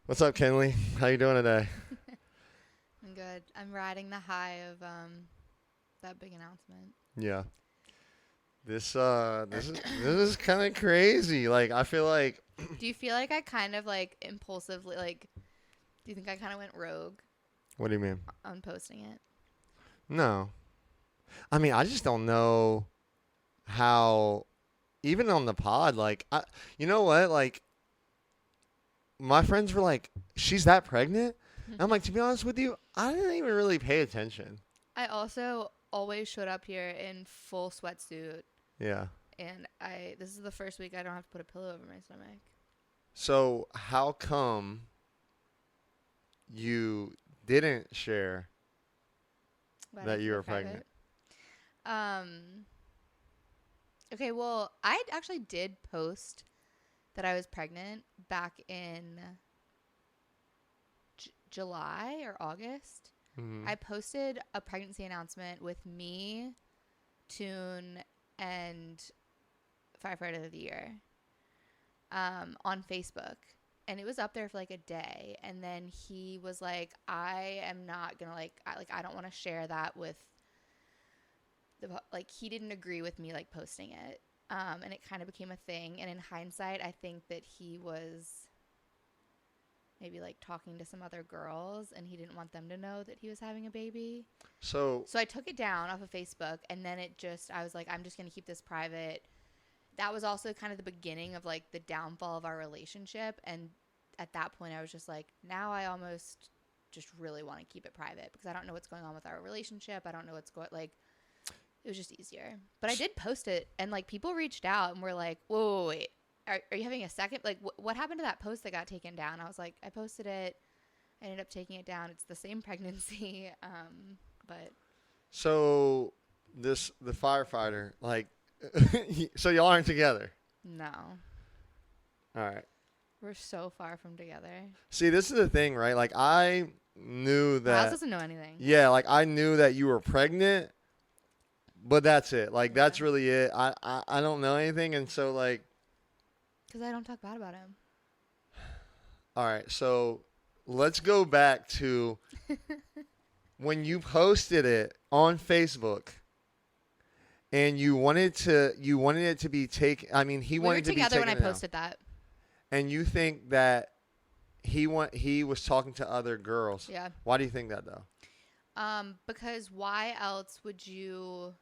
What's up, Kinley? How you doing today? I'm good. I'm riding the high of that big announcement. Yeah. This is kind of crazy. Like I feel like Do you feel like I kind of like impulsively do you think I kind of went rogue what do you mean? on posting it? No. I mean, I just don't know how even on the pod you know what? Like my friends were like, "She's that pregnant?" I'm like, "To be honest with you, I didn't even really pay attention." I also always showed up here in full sweatsuit Yeah. and I this is the first week I don't have to put a pillow over my stomach. So, how come you didn't share Why did I that you keep were it pregnant? private? Um okay, well, I actually did post that I was pregnant back in July or August. Mhm. I posted a pregnancy announcement with me, Tune, and Firefighter of the Year on Facebook. And it was up there for like a day. And then he was like, I am not going to I don't want to share that with he didn't agree with me like posting it. And it kind of became a thing. And in hindsight, I think that he was maybe like talking to some other girls and he didn't want them to know that he was having a baby. So, So I took it down off of Facebook and then I was like, I'm just going to keep this private. That was also kind of the beginning of like the downfall of our relationship. And at that point, I was just like, now I almost just really want to keep it private because I don't know what's going on with our relationship. I don't know what's going it was just easier. But I did post it and like people reached out and were like, whoa, wait. Are you having a second? Like, what happened to that post that got taken down? I was like, I posted it. I ended up taking it down. It's the same pregnancy. But so the firefighter, like, so y'all aren't together. no, All right. we're so far from together. See, this is the thing, right? Like, I knew Miles that, doesn't know anything. yeah, like I knew that you were pregnant, but that's it. Like, Yeah. that's really it. I don't know anything, and so like, Because I don't talk bad about him. all right. So let's go back to when you posted it on Facebook. And you wanted it to be taken. I mean, he We were wanted to be together when I taken down. posted that. And you think that he was talking to other girls. Yeah. Why do you think that though? Because why else would you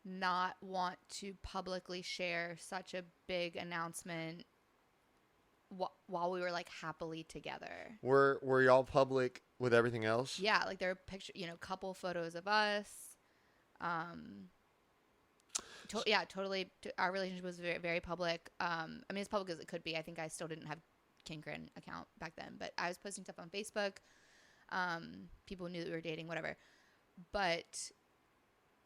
not want to publicly share such a big announcement while we were like happily together? Were y'all public with everything else? Yeah, like there are couple photos of us. Um, yeah, totally. Our relationship was very, very public. I mean, as public as it could be. I think I still didn't have Kinkrin account back then, but I was posting stuff on Facebook. People knew that we were dating, whatever. But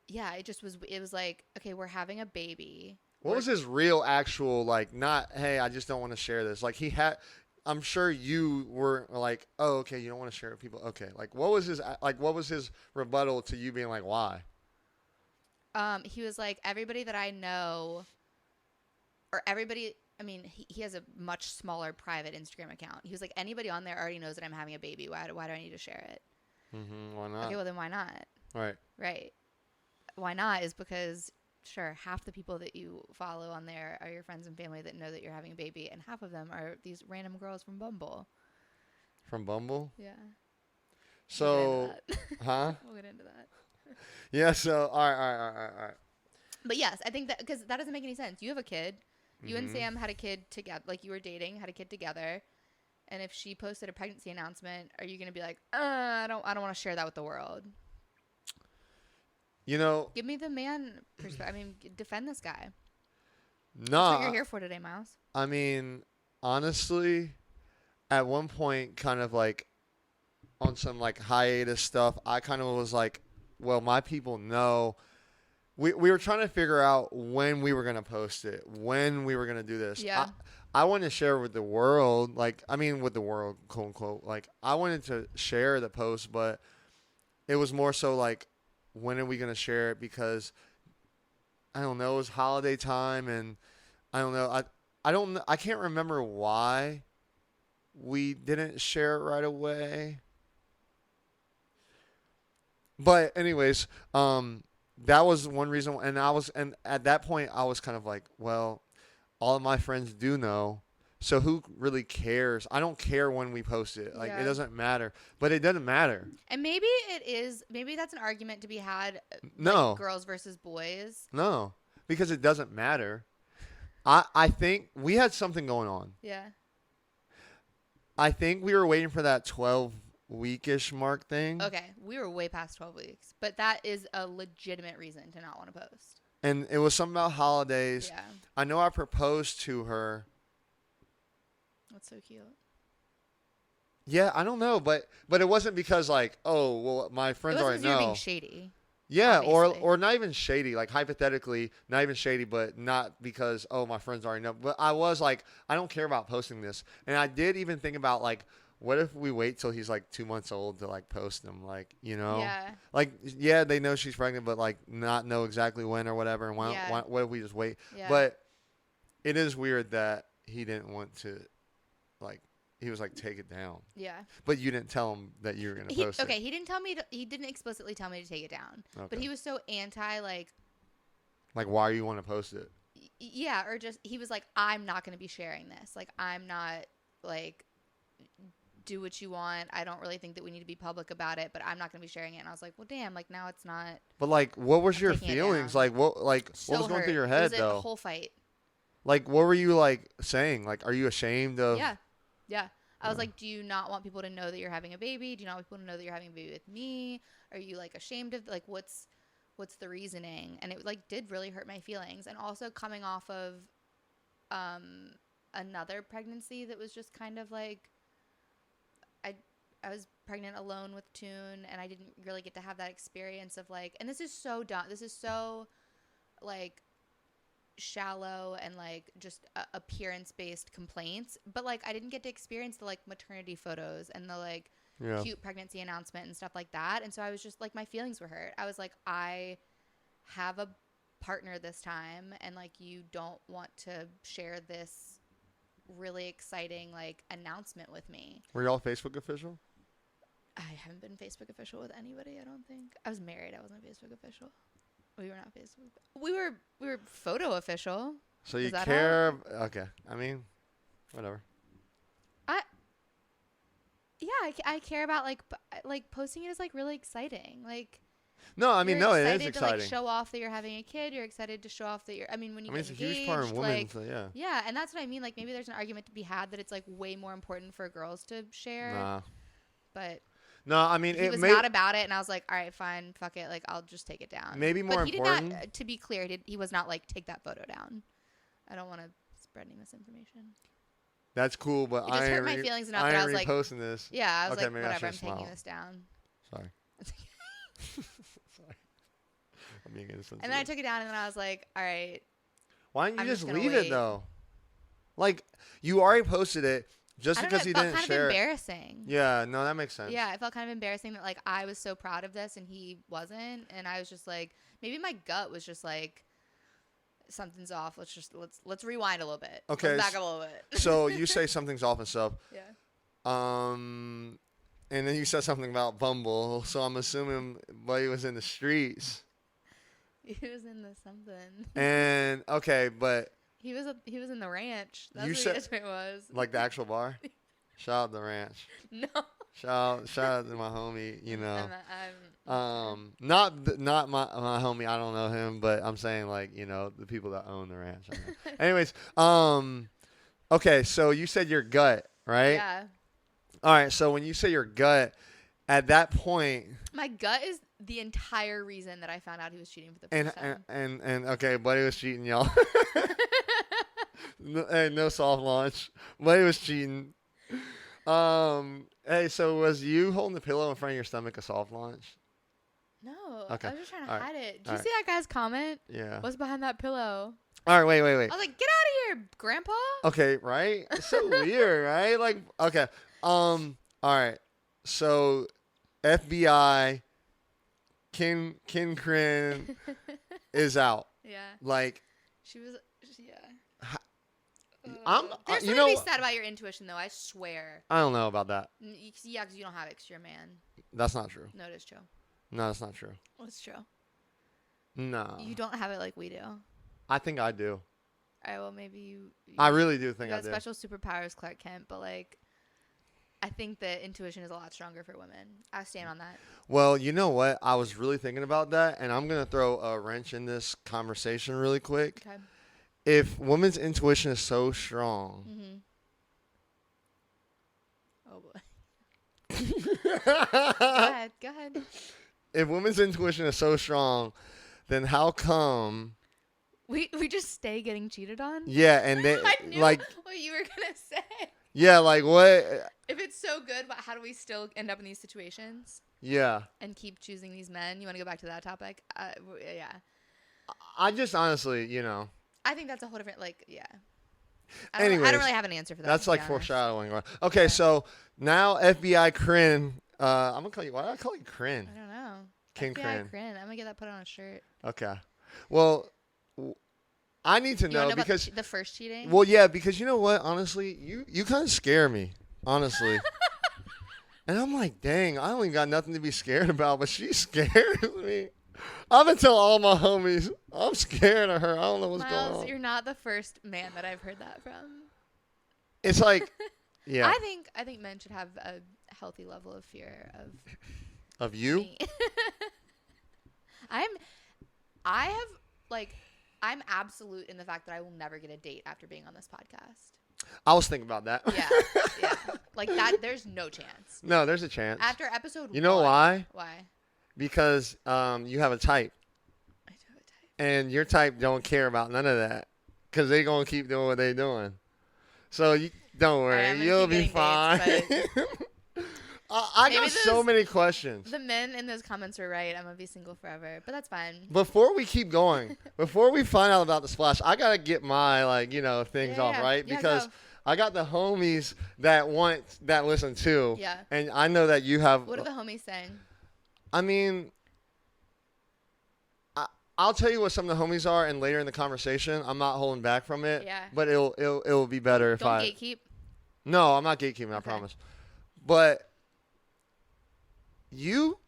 yeah, it was like, okay, we're having a baby. What was his real actual like? Not hey, I just don't want to share this. Like he had. I'm sure you were like, oh, okay, you don't want to share it with people. Okay, like what was his rebuttal to you being like, why? He was like, everybody that I know, or everybody, I mean, he has a much smaller private Instagram account. He was like, anybody on there already knows that I'm having a baby. Why do I need to share it? Why Okay, not? well, then why not? All right. Right. Why not is because, sure, half the people that you follow on there are your friends and family that know that you're having a baby, and half of them are these random girls from Bumble. From Bumble. Yeah. We'll get into So, that. huh? We'll get into that. Yeah. So, all right, all right, all right, all right. But yes, I think that because that doesn't make any sense. You have a kid. You and Mm-hmm. Sam had a kid together, like you were dating, had a kid together. And if she posted a pregnancy announcement, are you going to be like, I don't want to share that with the world? You know, Give me the man perspective. I mean, defend this guy. That's what you're nah. here for today, Miles. I mean, honestly, at one point, kind of like on some like hiatus stuff, I kind of was like, well, my people know. We were trying to figure out when we were gonna post it, when we were gonna do this. Yeah. I wanted to share with the world, like I mean, with the world, quote unquote. Like I wanted to share the post, but it was more so like, when are we gonna share it? Because I don't know, it was holiday time, and I don't know. I don't. I can't remember why we didn't share it right away. But anyways, that was one reason, and at that point I was kind of like, well, all of my friends do know, so who really cares? I don't care when we post it. Like it Yeah. doesn't matter. But it doesn't matter. And maybe that's an argument to be had, like No, girls versus boys. no, because it doesn't matter. I think we had something going on. Yeah. I think we were waiting for that 12-weekish mark thing. Okay, we were way past 12 weeks, but that is a legitimate reason to not want to post. And it was something about holidays. Yeah. I know I proposed to her. That's so cute. Yeah, I don't know, but it wasn't because like, oh, well, my friends It wasn't already 'cause you were know. being shady. Yeah, obviously. or not even shady, like hypothetically, not even shady, but not because oh my friends already know. But I was like, I don't care about posting this, and I did even think about like, what if we wait till he's like 2 months old to like post them, like Yeah. like yeah, they know she's pregnant, but like not know exactly when or whatever, and Yeah. what if we just wait? Yeah. But it is weird that he didn't want to, like, he was like take it down, Yeah. but you didn't tell him that you were gonna post it. Okay, he didn't tell me. He didn't explicitly tell me to take it down. Okay. But he was so anti, like, Like, why you want to post it? yeah, or just he was like, I'm not going to be sharing this. Like, I'm not like, do what you want. I don't really think that we need to be public about it, but I'm not going to be sharing it. And I was like, well, damn, like now it's not. But like, what was I'm your taking it feelings? down. Like, what So what was going hurt. through your It head was though? a whole fight. Like, what were you like saying? Like, are you ashamed of? Yeah. Yeah. I was like, do you not want people to know that you're having a baby? Do you not want people to know that you're having a baby with me? Are you like ashamed of like what's the reasoning? And it like did really hurt my feelings. And also coming off of another pregnancy that was just kind of like I was pregnant alone with Toon, and I didn't really get to have that experience of like, and this is so dumb. This is so like shallow and like just appearance based complaints, but like I didn't get to experience the like maternity photos and the like cute pregnancy announcement and stuff like that. And so I was just like, my feelings were hurt. I was like, I have a partner this time, and like you don't want to share this really exciting like announcement with me. Were y'all Facebook official? I haven't been Facebook official with anybody, I don't think. I was married. I wasn't Facebook official. We were not Facebook. We were photo official. So you Is that care? Okay, I mean, whatever. Yeah, I care about like posting it is like really exciting. Like No, I mean, you're no, it is excited exciting. to like show off that you're having a kid. You're excited to show off that you're. I mean, when you I mean, it's get a engaged, huge part of women. like So yeah. yeah, and that's what I mean. Like maybe there's an argument to be had that it's like way more important for girls to share. Nah. But No, I mean, he it was may not about it, and I was like, all right, fine, fuck it. Like I'll just take it down. maybe more but he important. did not. To be clear, he was not like take that photo down. I don't want to spread any misinformation. That's cool, but It just I hurt ain't my re- feelings enough I that I ain't was like, reposting this. yeah, I was Okay, like, maybe I whatever, I'm should've taking smiled. this down. Sorry. Sorry. I'm being insensitive. And then I took it down, and then I was like, all right. Why didn't you I'm just just gonna leave wait. it though? Like, you already posted it just I don't because know, he it felt didn't kind share of it. embarrassing. Yeah, no, that makes sense. Yeah, it felt kind of embarrassing that like I was so proud of this and he wasn't, and I was just like, maybe my gut was just like, something's off. Let's rewind a little bit. Okay, Let's back up a little bit. So you say something's off and stuff. Yeah. And then you said something about Bumble, so I'm assuming Buddy was in the streets. He was in the something. And okay, but He was in the ranch. That's You what said- it was. like the actual bar. Shout out the ranch. No. Shout out to my homie. You know. I'm Not my homie. I don't know him, but I'm saying like the people that own the ranch. I know. Anyways, okay. So you said your gut, right? Yeah. All right. So when you say your gut, at that point, My gut is the entire reason that I found out he was cheating for the and first time. and okay, Buddy was cheating, y'all. no soft launch. Buddy was cheating. Hey, so was you holding the pillow in front of your stomach a soft launch? No. Okay. I was just trying to All right. hide it. Did All you see that guy's comment? Yeah. What's behind that pillow? All right. Wait. I was like, get out of here, Grandpa. Okay. Right. It's so weird, right? Like, okay. All right. So, FBI, Kin Crin is out. Yeah. Like, Yeah. There's you something to be know, said about your intuition, though. I swear. I don't know about that. Yeah, because you don't have it 'cause you're a man. That's not true. No, it is true. No, that's not true. Well, it's true. No. You don't have it like we do. All I think I do. right, well, maybe you I really do you think I got do. special superpowers, Clark Kent, but like, I think that intuition is a lot stronger for women. I stand on that. Well, you know what? I was really thinking about that, and I'm going to throw a wrench in this conversation really quick. Okay. If women's intuition is so strong, Mm-hmm. Oh boy. Go ahead. if women's intuition is so strong, then how come? We just stay getting cheated on. Yeah, and they I knew like, what you were gonna say. yeah, like what? If it's so good, how do we still end up in these situations Yeah, and keep choosing these men? You want to go back to that topic? Yeah. I just honestly, I think that's a whole different, like, yeah. I Anyways, don't really have an answer for that. that's to be like honest. foreshadowing. Okay, Yeah. so now FBI Crin. I'm gonna call you. Why do I call you Crin? I don't know. King FBI Crin. Crin. I'm gonna get that put on a shirt. Okay. Well, I need to You wanna know about because. the first cheating. Well, yeah, because you know what? Honestly, you kind of scare me. Honestly. And I'm like, dang, I don't even got nothing to be scared about, but she scares me. I've been telling all my homies, I'm scared of her. I don't know what's Miles, going on. you're not the first man that I've heard that from. It's like, yeah. I think men should have a healthy level of fear of Of you? me. I'm absolute in the fact that I will never get a date after being on this podcast. I was thinking about that. Yeah. Like that, there's no chance. No, there's a chance. After episode 1. You know why? Why? Because you have a type. I do have a type. And your type don't care about none of that. Because they going to keep doing what they doing. So don't worry. I'm gonna You'll keep be fine. getting I got so many questions. The men in those comments are right. I'm going to be single forever. But that's fine. Before we keep going, before we find out about the splash, I got to get my, things off, right? Yeah, Because go. I got the homies that listen too. Yeah. And I know that you have. What are the homies saying? I mean, I'll tell you what some of the homies are, and later in the conversation, I'm not holding back from it. Yeah. But it'll be better if Don't I. gatekeep. No, I'm not gatekeeping. I Okay. promise. But you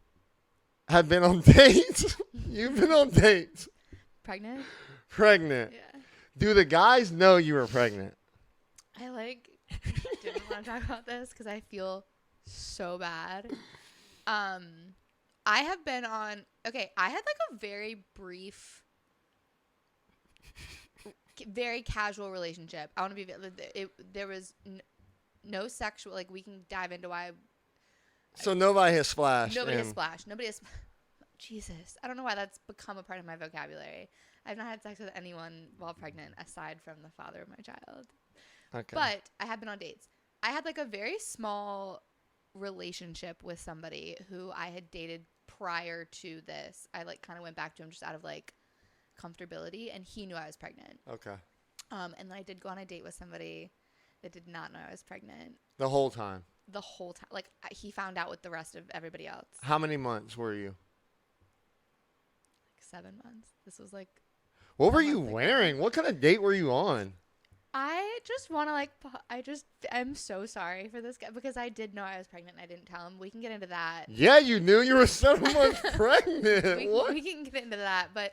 have been on dates. You've been on dates. Pregnant? Pregnant. Yeah. Do the guys know you were pregnant? I didn't want to talk about this because I feel so bad. I have been on. Okay, I had like a very brief, very casual relationship. I want to be. There was no sexual. Like we can dive into why. So nobody has splashed. Nobody has splashed. Nobody has. Jesus, I don't know why that's become a part of my vocabulary. I've not had sex with anyone while pregnant aside from the father of my child. Okay. But I have been on dates. I had like a very small relationship with somebody who I had dated prior to this. I like kind of went back to him just out of like comfortability, and he knew I was pregnant. Okay. And then I did go on a date with somebody that did not know I was pregnant The whole time. the whole time. Like he found out with the rest of everybody else. How many months were you? Like 7 months. This was like. What were a you month ago. wearing? What kind of date were you on? I just want to I'm so sorry for this guy because I did know I was pregnant and I didn't tell him. We can get into that. Yeah, you knew you were 7 months pregnant. What? We can get into that. But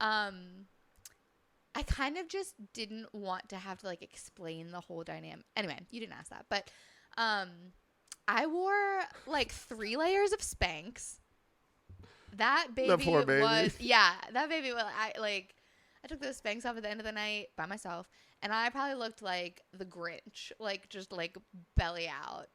I kind of just didn't want to have to like explain the whole dynamic. Anyway, you didn't ask that. But I wore like 3 layers of Spanx. That baby, poor baby. that baby was I took those Spanx off at the end of the night by myself, and I probably looked like the Grinch, like just like belly out.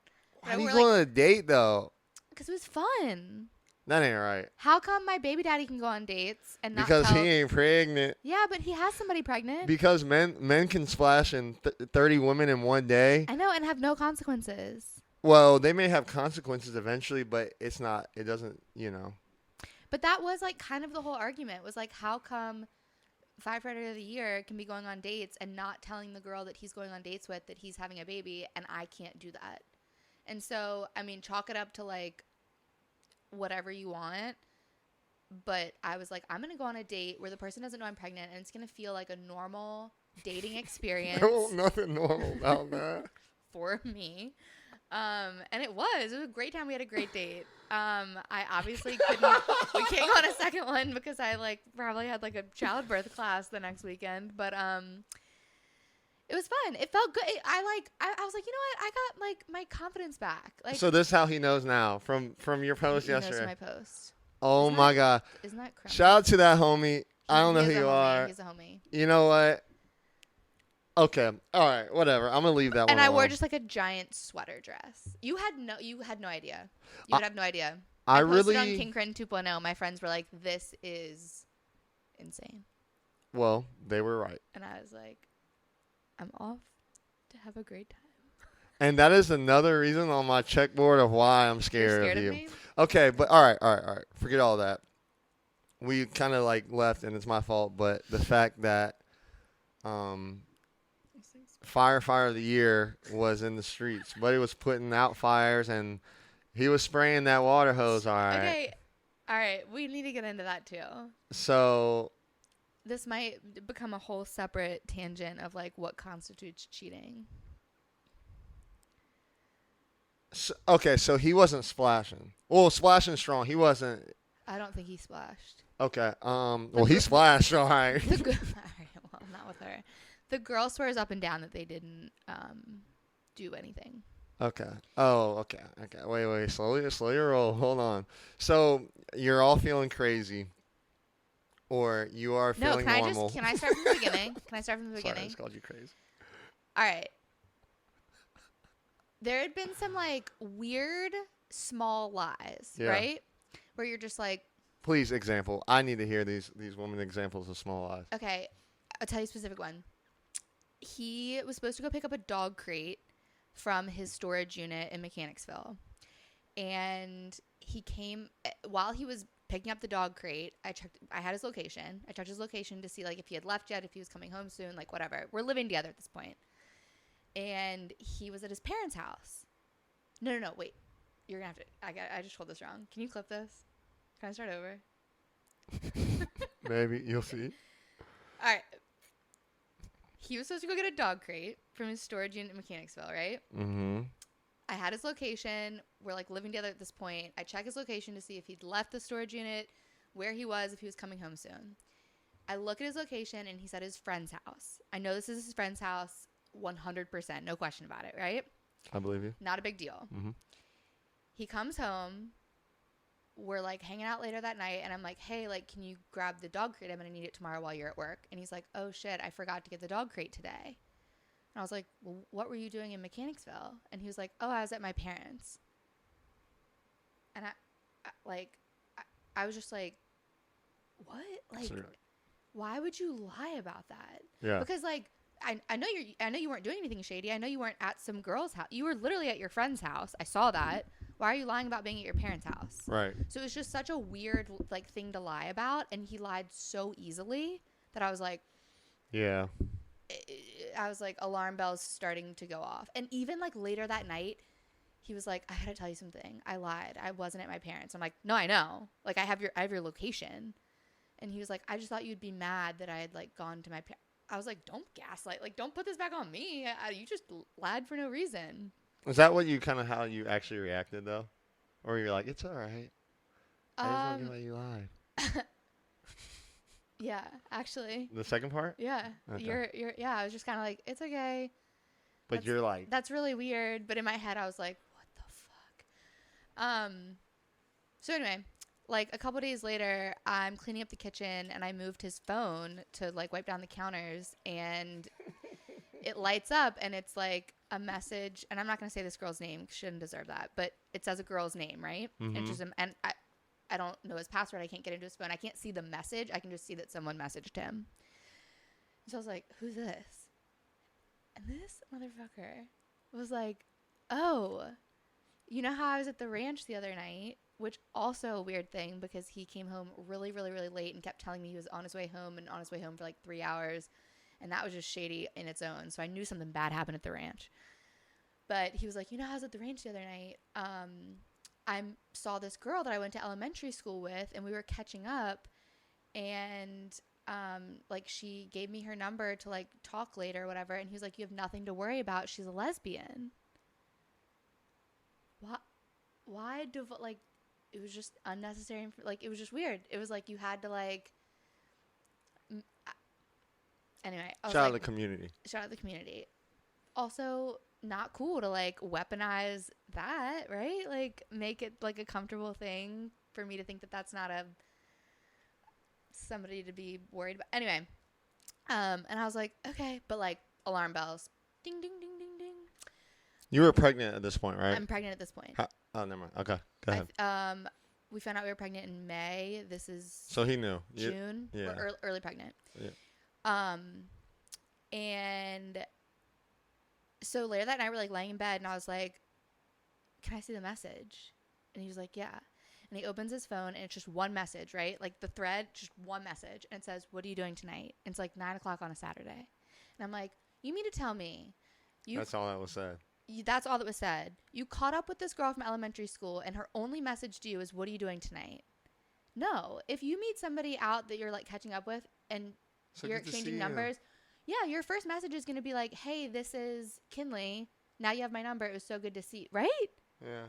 Why are you going on a date though? Because it was fun. That ain't right. How come my baby daddy can go on dates and not Because tell? he ain't pregnant. Yeah, but he has somebody pregnant. Because men can splash in 30 women in one day. I know, and have no consequences. Well, they may have consequences eventually, but it doesn't. But that was like kind of the whole argument was like, how come firefighter of the year can be going on dates and not telling the girl that he's going on dates with that he's having a baby, and I can't do that. And so, I mean, chalk it up to like whatever you want. But I was like, I'm going to go on a date where the person doesn't know I'm pregnant, and it's going to feel like a normal dating experience. There was nothing normal about that. For me. And it was a great time. We had a great date. I obviously we can't go on a second one because I like probably had like a childbirth class the next weekend, but, it was fun. It felt good. I was like, you know what? I got like my confidence back. Like, So this is how he knows now from your post he knows yesterday. my post. Oh my God. Isn't that crazy? Shout out to that homie. I don't know who you are. He's a homie. You know what? Okay. All right. Whatever. I'm gonna leave that one. And I wore alone. just like a giant sweater dress. You had no idea. You would have no idea. I posted really on King Crin 2.0. My friends were like, "This is insane," Well, they were right. and I was like, "I'm off to have a great time." And that is another reason on my checkboard of why I'm You're scared, scared of you. me? Okay, but all right. Forget all that. We kind of like left, and it's my fault. But the fact that firefighter of the year was in the streets, but he was putting out fires, and he was spraying that water hose. All right. Okay, all right. We need to get into that too. So This might become a whole separate tangent of like what constitutes cheating. okay, so he wasn't splashing. Well, splashing strong. He wasn't. I don't think he splashed. Okay. Well, he splashed. All right. All right, well, not with her. The girl swears up and down that they didn't do anything. Okay. Oh, okay. Wait. Slowly roll. Hold on. So you're all feeling crazy, or you are No, feeling normal. can I start from the beginning? Sorry, I just called you crazy. All right. There had been some like weird small lies, Yeah. right? Where you're just like, Please, example. I need to hear these women examples of small lies. okay, I'll tell you a specific one. He was supposed to go pick up a dog crate from his storage unit in Mechanicsville. And he came while he was picking up the dog crate. I had his location. I checked his location to see like if he had left yet, if he was coming home soon, like whatever. We're living together at this point. And he was at his parents' house. No, wait. You're going to have to I just told this wrong. Can you clip this? Can I start over? Maybe you'll see. All right. He was supposed to go get a dog crate from his storage unit in Mechanicsville, right? Mm-hmm. I had his location. We're like living together at this point. I check his location to see if he'd left the storage unit, where he was, if he was coming home soon. I look at his location and he's at his friend's house. I know this is his friend's house 100%. No question about it, right? I believe you. Not a big deal. Mm-hmm. He comes home. We're like hanging out later that night and I'm like, hey, like, can you grab the dog crate? I'm going to need it tomorrow while you're at work. And he's like, oh shit, I forgot to get the dog crate today. And I was like, well, what were you doing in Mechanicsville? And he was like, oh, I was at my parents'. And I was just like, what? Like, why would you lie about that? Yeah. Because like, I know you weren't doing anything shady. I know you weren't at some girl's house. You were literally at your friend's house. I saw that. Why are you lying about being at your parents' house? Right. So it was just such a weird like thing to lie about, and he lied so easily that I was like, yeah. I was like, alarm bells starting to go off. And even like later that night, he was like, I gotta tell you something. I lied. I wasn't at my parents'. I'm like, no, I know. Like I have your location. And he was like, I just thought you'd be mad that I had like gone to my parents. I was like, don't gaslight. Like, don't put this back on me. You just lied for no reason. Is that what you how you actually reacted though, or you're like, it's all right? I just want to let you lie. Yeah, actually. The second part. Yeah, Okay. you're. Yeah, I was just kind of like, it's okay. But you're like, that's really weird. But in my head, I was like, what the fuck? So anyway, like a couple days later, I'm cleaning up the kitchen and I moved his phone to like wipe down the counters and it lights up and it's like a message. And I'm not going to say this girl's name. She shouldn't deserve that. But it says a girl's name, right? Mm-hmm. And I don't know his password. I can't get into his phone. I can't see the message. I can just see that someone messaged him. So I was like, who's this? And this motherfucker was like, oh, you know how I was at the ranch the other night? Which also a weird thing because he came home really, really, really late and kept telling me he was on his way home and on his way home for like 3 hours. And that was just shady in its own. So I knew something bad happened at the ranch. But he was like, you know how I was at the ranch the other night? I saw this girl that I went to elementary school with and we were catching up. And like she gave me her number to like talk later or whatever. And he was like, you have nothing to worry about. She's a lesbian. What? Why do like, it was just unnecessary. Like, it was just weird. It was like, you had to like, anyway, I was Shout out like, to the community. shout out the community. Also, not cool to like weaponize that, right? Like, make it like a comfortable thing for me to think that that's not a somebody to be worried about. Anyway, and I was like, okay, but like alarm bells, ding ding ding ding ding. You were pregnant at this point, right? I'm pregnant at this point. Oh, never mind. Okay, go ahead. We found out we were pregnant in May. This is So he knew. June. Yeah. We're early pregnant. Yeah. And so later that night we're like laying in bed and I was like, can I see the message? And he was like, yeah. And he opens his phone and it's just one message, right? Like the thread, just one message. And it says, what are you doing tonight? And it's like 9:00 on a Saturday. And I'm like, you mean to tell me That's all that was said. that's all that was said. You caught up with this girl from elementary school and her only message to you is, what are you doing tonight? No. If you meet somebody out that you're like catching up with and you're exchanging numbers, yeah, your first message is going to be like, hey, this is Kinley. Now you have my number. It was so good to see. Right? Yeah.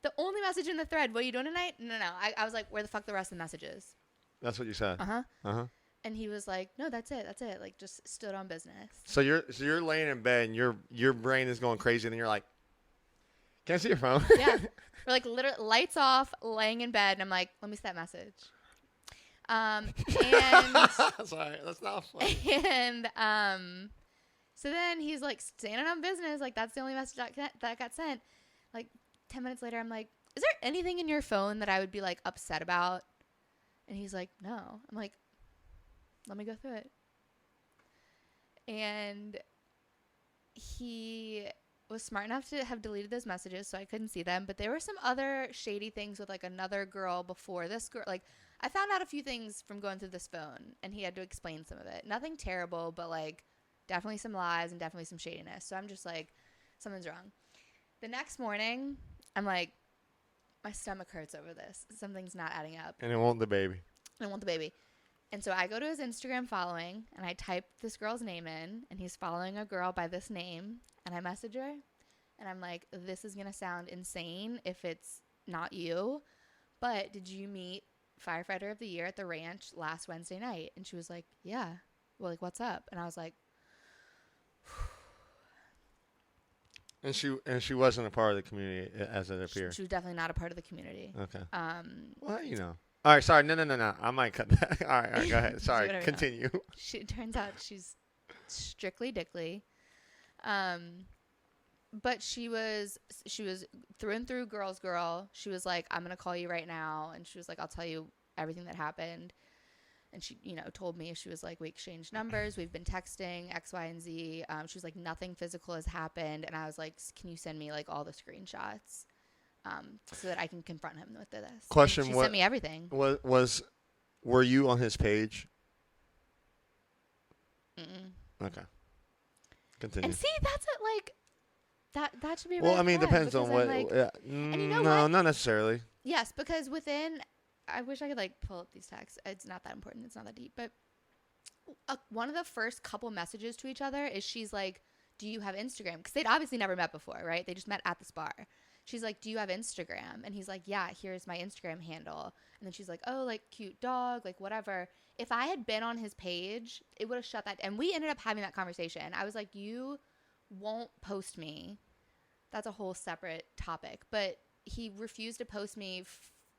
The only message in the thread, what are you doing tonight? No. I was like, where the fuck the rest of the messages? That's what you said. Uh-huh. Uh-huh. And he was like, no, that's it. Like, just stood on business. So you're laying in bed and your brain is going crazy and then you're like, can I see your phone? Yeah. We're like literally lights off, laying in bed. And I'm like, let me see that message. And sorry, that's not funny. And so then he's like standing on business, like that's the only message that got sent. Like 10 minutes later, I'm like, is there anything in your phone that I would be like upset about? And he's like, no. I'm like, let me go through it. And he was smart enough to have deleted those messages so I couldn't see them, but there were some other shady things with like another girl before this girl. Like, I found out a few things from going through this phone and he had to explain some of it. Nothing terrible, but like definitely some lies and definitely some shadiness. So I'm just like, something's wrong. The next morning, I'm like, my stomach hurts over this. Something's not adding up. And it won't the baby. I want the baby. And so I go to his Instagram following and I type this girl's name in and he's following a girl by this name and I message her and I'm like, this is going to sound insane if it's not you, but did you meet firefighter of the year at the ranch last Wednesday night? And she was like, yeah. Well, like, what's up? And I was like, and she wasn't a part of the community as it appears. she was definitely not a part of the community. Okay. Well, you know. All right, sorry. No. I might cut that. All right, go ahead. Sorry, continue. It turns out she's strictly dickly. But she was through and through girl's girl. She was like, I'm going to call you right now. And she was like, I'll tell you everything that happened. And she, told me, she was like, we exchanged numbers. We've been texting X, Y, and Z. She was like, nothing physical has happened. And I was like, can you send me like all the screenshots? So that I can confront him with this. Question: and she sent me everything. Were you on his page? Mm-mm. Okay. Continue. And see, that's it. Like that should be. Well, I mean, depends on what. Like, and no, not necessarily. Yes, because within, I wish I could like pull up these texts. It's not that important. It's not that deep. But one of the first couple messages to each other is she's like, "Do you have Instagram?" Because they'd obviously never met before, right? They just met at this bar. She's like, do you have Instagram? And he's like, yeah, here's my Instagram handle. And then she's like, oh, like cute dog, like whatever. If I had been on his page, it would have shut that. And we ended up having that conversation. I was like, you won't post me. That's a whole separate topic. But he refused to post me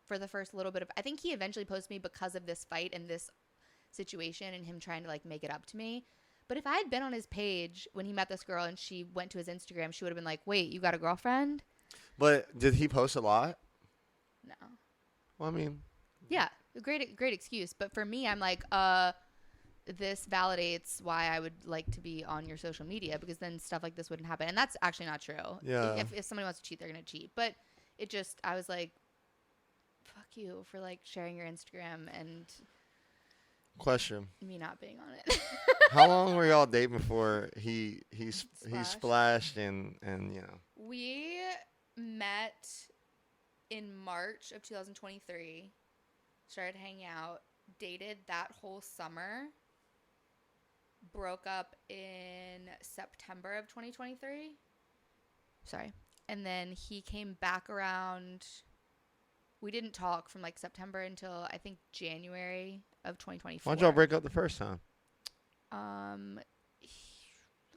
for the first little bit of, I think he eventually posted me because of this fight and this situation and him trying to like make it up to me. But if I had been on his page when he met this girl and she went to his Instagram, she would have been like, wait, you got a girlfriend? But did he post a lot? No. Well, I mean. Yeah, great excuse. But for me, I'm like, this validates why I would like to be on your social media because then stuff like this wouldn't happen. And that's actually not true. Yeah. If somebody wants to cheat, they're going to cheat. But it just, I was like, fuck you for like sharing your Instagram and Question. me not being on it. How long were y'all dating before he splashed and We met in March of 2023, started hanging out dated that whole summer, broke up in September of 2023. Sorry. And then he came back around. We didn't talk from like September until I think January of 2024. Why'd y'all break up the first time? Um,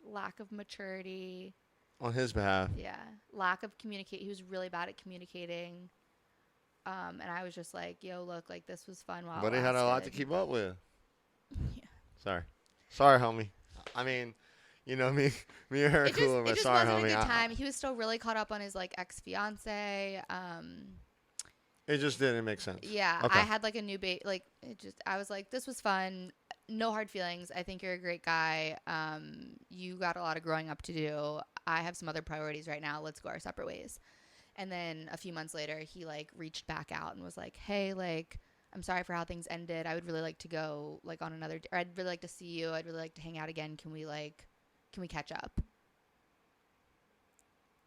lack of maturity. On his behalf. Yeah. Lack of communicate. He was really bad at communicating. And I was just like, yo, look, like this was fun while But it he had a lot to lasted. keep up with. Yeah. Sorry, homie. I mean, you know me and her are cool, It but just sorry, wasn't homie. a good time. He was still really caught up on his like ex-fiance. It just didn't make sense. Yeah, Okay. I had like a new like it just I was like, this was fun. No hard feelings. I think you're a great guy. You got a lot of growing up to do. I have some other priorities right now. Let's go our separate ways. And then a few months later, he like reached back out and was like, hey, like, I'm sorry for how things ended. I would really like to go like on another or I'd really like to see you. I'd really like to hang out again. Can we catch up?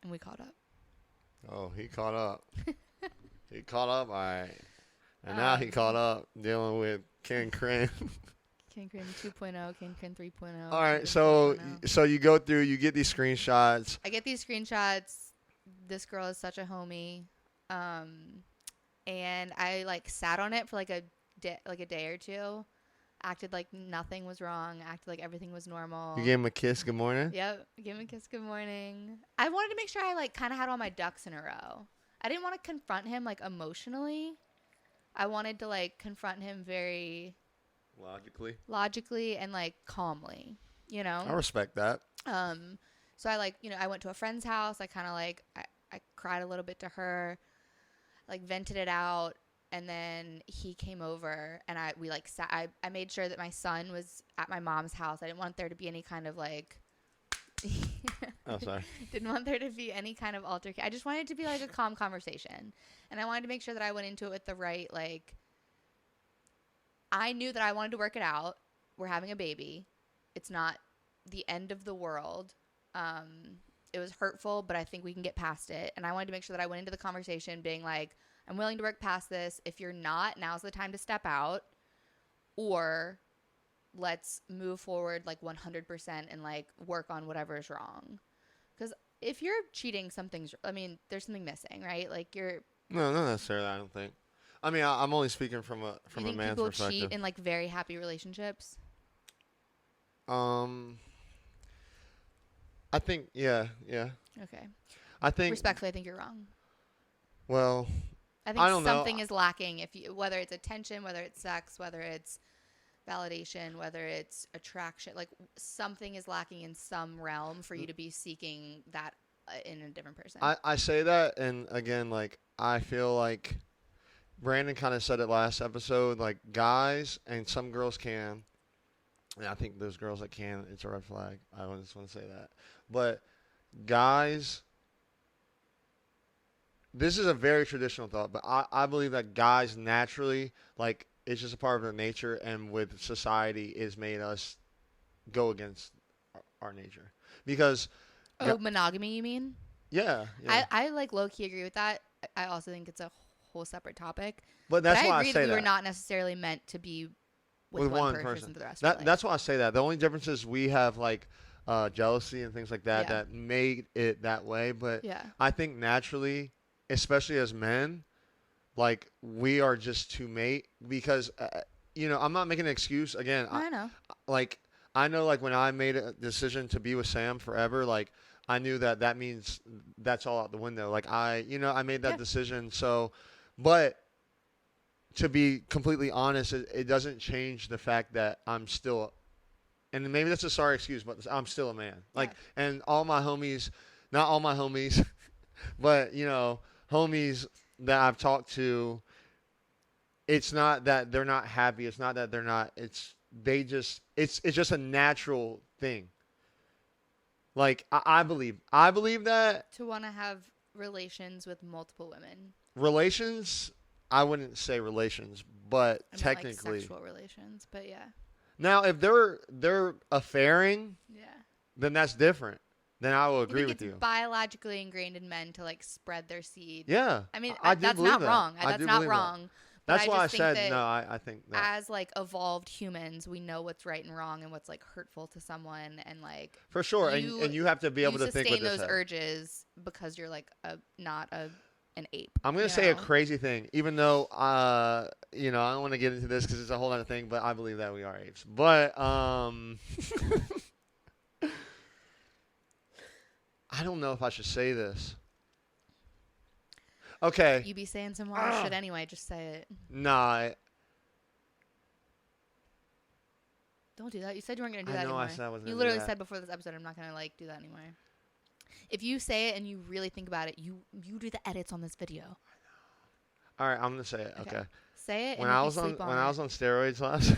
And we caught up. Oh, he caught up. He caught up, all right. And now he caught up dealing with Ken Crane. Ken Crane 2.0, Ken Crane 3.0. All right, so you go through, you get these screenshots. I get these screenshots. This girl is such a homie. And I like sat on it for like a day or two. Acted like nothing was wrong. Acted like everything was normal. You gave him a kiss, good morning? Yep. Give him a kiss, good morning. I wanted to make sure I like kind of had all my ducks in a row. I didn't want to confront him like emotionally. I wanted to like confront him very logically and like calmly, you know? I respect that. So I like, you know, I went to a friend's house. I kind of like, I cried a little bit to her, like vented it out. And then he came over and we like sat, I made sure that my son was at my mom's house. I didn't want there to be any kind of like, Oh, sorry. Didn't want there to be any kind of altercation. I just wanted it to be like a calm conversation. And I wanted to make sure that I went into it with the right, like, I knew that I wanted to work it out. We're having a baby. It's not the end of the world. It was hurtful, but I think we can get past it. And I wanted to make sure that I went into the conversation being like, I'm willing to work past this. If you're not, now's the time to step out. Or let's move forward like 100% and like work on whatever is wrong. Because if you're cheating, there's something missing, right? Like you're. No, not necessarily. I don't think. I mean, I'm only speaking from a man's people perspective. Cheat in like very happy relationships? I think, yeah. Okay. I think respectfully, I think you're wrong. Well, I think something is lacking whether it's attention, whether it's sex, whether it's validation, whether it's attraction, like something is lacking in some realm for you to be seeking that in a different person. I say that, and again, like I feel like Brandon kind of said it last episode, like guys and some girls can, and I think those girls that can, it's a red flag. I just want to say that. But guys, this is a very traditional thought, but I believe that guys naturally, like, it's just a part of their nature, and with society, is made us go against our nature. Because monogamy, you mean? Yeah. I like low-key agree with that. I also think it's a whole separate topic. But that's why I agree say that that. We were not necessarily meant to be with one person for the rest of our life. That's why I say that. The only difference is we have, like, jealousy and things like that that made it that way. But I think naturally, especially as men, like, we are just to mate because, I'm not making an excuse. Again, I know. Like, I know, like, when I made a decision to be with Sam forever, like, I knew that means that's all out the window. Like, I made that decision. So, but to be completely honest, it doesn't change the fact that I'm still, and maybe that's a sorry excuse, but I'm still a man. Like, and all my homies, not all my homies, but, homies that I've talked to, it's not that they're not happy. It's not that they're not. It's just a natural thing. Like, I believe that to want to have relations with multiple women. Relations, I wouldn't say relations, but I mean, technically like sexual relations. But yeah. Now, if they're affairing, then that's different. Then I will agree with you. It's biologically ingrained in men to like spread their seed. Yeah. I mean, I do that's believe not that. wrong. That's not wrong. But That's I why I just think said that no. I think that as like evolved humans, we know what's right and wrong and what's like hurtful to someone, and like for sure. And you you have to be able to think with sustain this those head. urges because you're like not an ape. I'm gonna You say a know? crazy thing, even though you know, I don't want to get into this because it's a whole other thing. But I believe that we are apes. But I don't know if I should say this. Okay. You be saying some wild shit anyway. Just say it. Nah. Don't do that. You said you weren't gonna do I that know anymore. I said I was gonna You do literally that. said before this episode, I'm not gonna like do that anymore. If you say it and you really think about it, you do the edits on this video. All right, I'm gonna say it. Okay. Say it. When and I if was you on sleep when on I it, was on steroids last,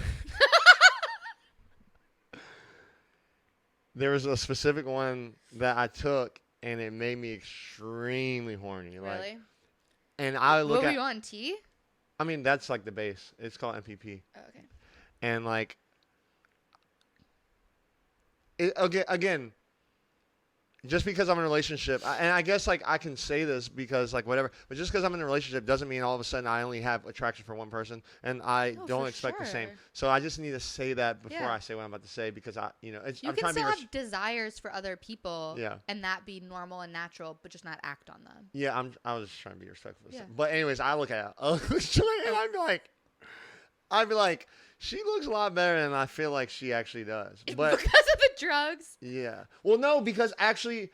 there was a specific one that I took, and it made me extremely horny. Like, really? and I look What were at. you on? T? I mean, that's like the base. It's called MPP, Oh, okay. and like, it, again, just because I'm in a relationship, and I guess like I can say this because like whatever, but just because I'm in a relationship doesn't mean all of a sudden I only have attraction for one person, and I Oh, don't for expect the same. sure. So I just need to say that before Yeah. I say what I'm about to say because You I'm can trying to still be have desires for other people, yeah. and that be normal and natural, but just not act on them. Yeah, I was just trying to be respectful. Yeah. But anyways, I look at it, and I'd be like, she looks a lot better than I feel like she actually does. But Because of the drugs. yeah, well, no, because actually.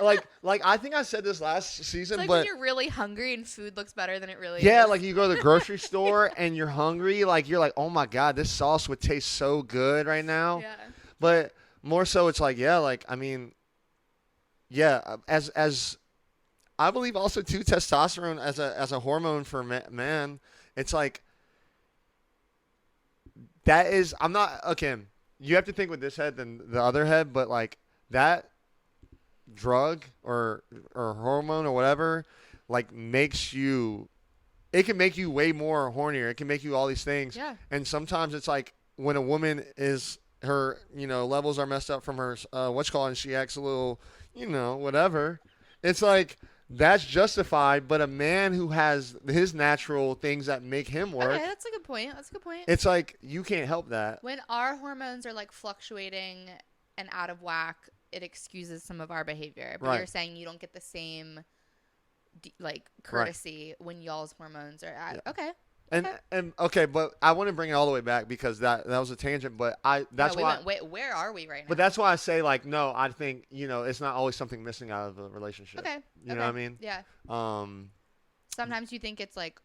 Like I think I said this last season, It's like but when you're really hungry and food looks better than it really is. yeah, like you go to the grocery store and you're hungry, like you're like, oh my god, this sauce would taste so good right now. Yeah. But more so, it's like, yeah, like I mean, yeah, as I believe also too, testosterone as a hormone for man, it's like that is. I'm not okay. You have to think with this head than the other head, but like that drug or hormone or whatever like makes you it can make you way more hornier. It can make you all these things. Yeah. And sometimes it's like when a woman is her levels are messed up from her what's called and she acts a little whatever, it's like that's justified. But a man who has his natural things that make him work, Okay, that's a good point. That's a good point. it's like you can't help that. When our hormones are like fluctuating and out of whack, it excuses some of our behavior. But Right. you're saying you don't get the same like courtesy when y'all's hormones are at. Yeah. Okay. And okay, but I want to bring it all the way back because that was a tangent. But that's why. Wait, where are we right now? But that's why I say like no. I think it's not always something missing out of a relationship. Okay. You know what I mean? Yeah. Sometimes you think it's like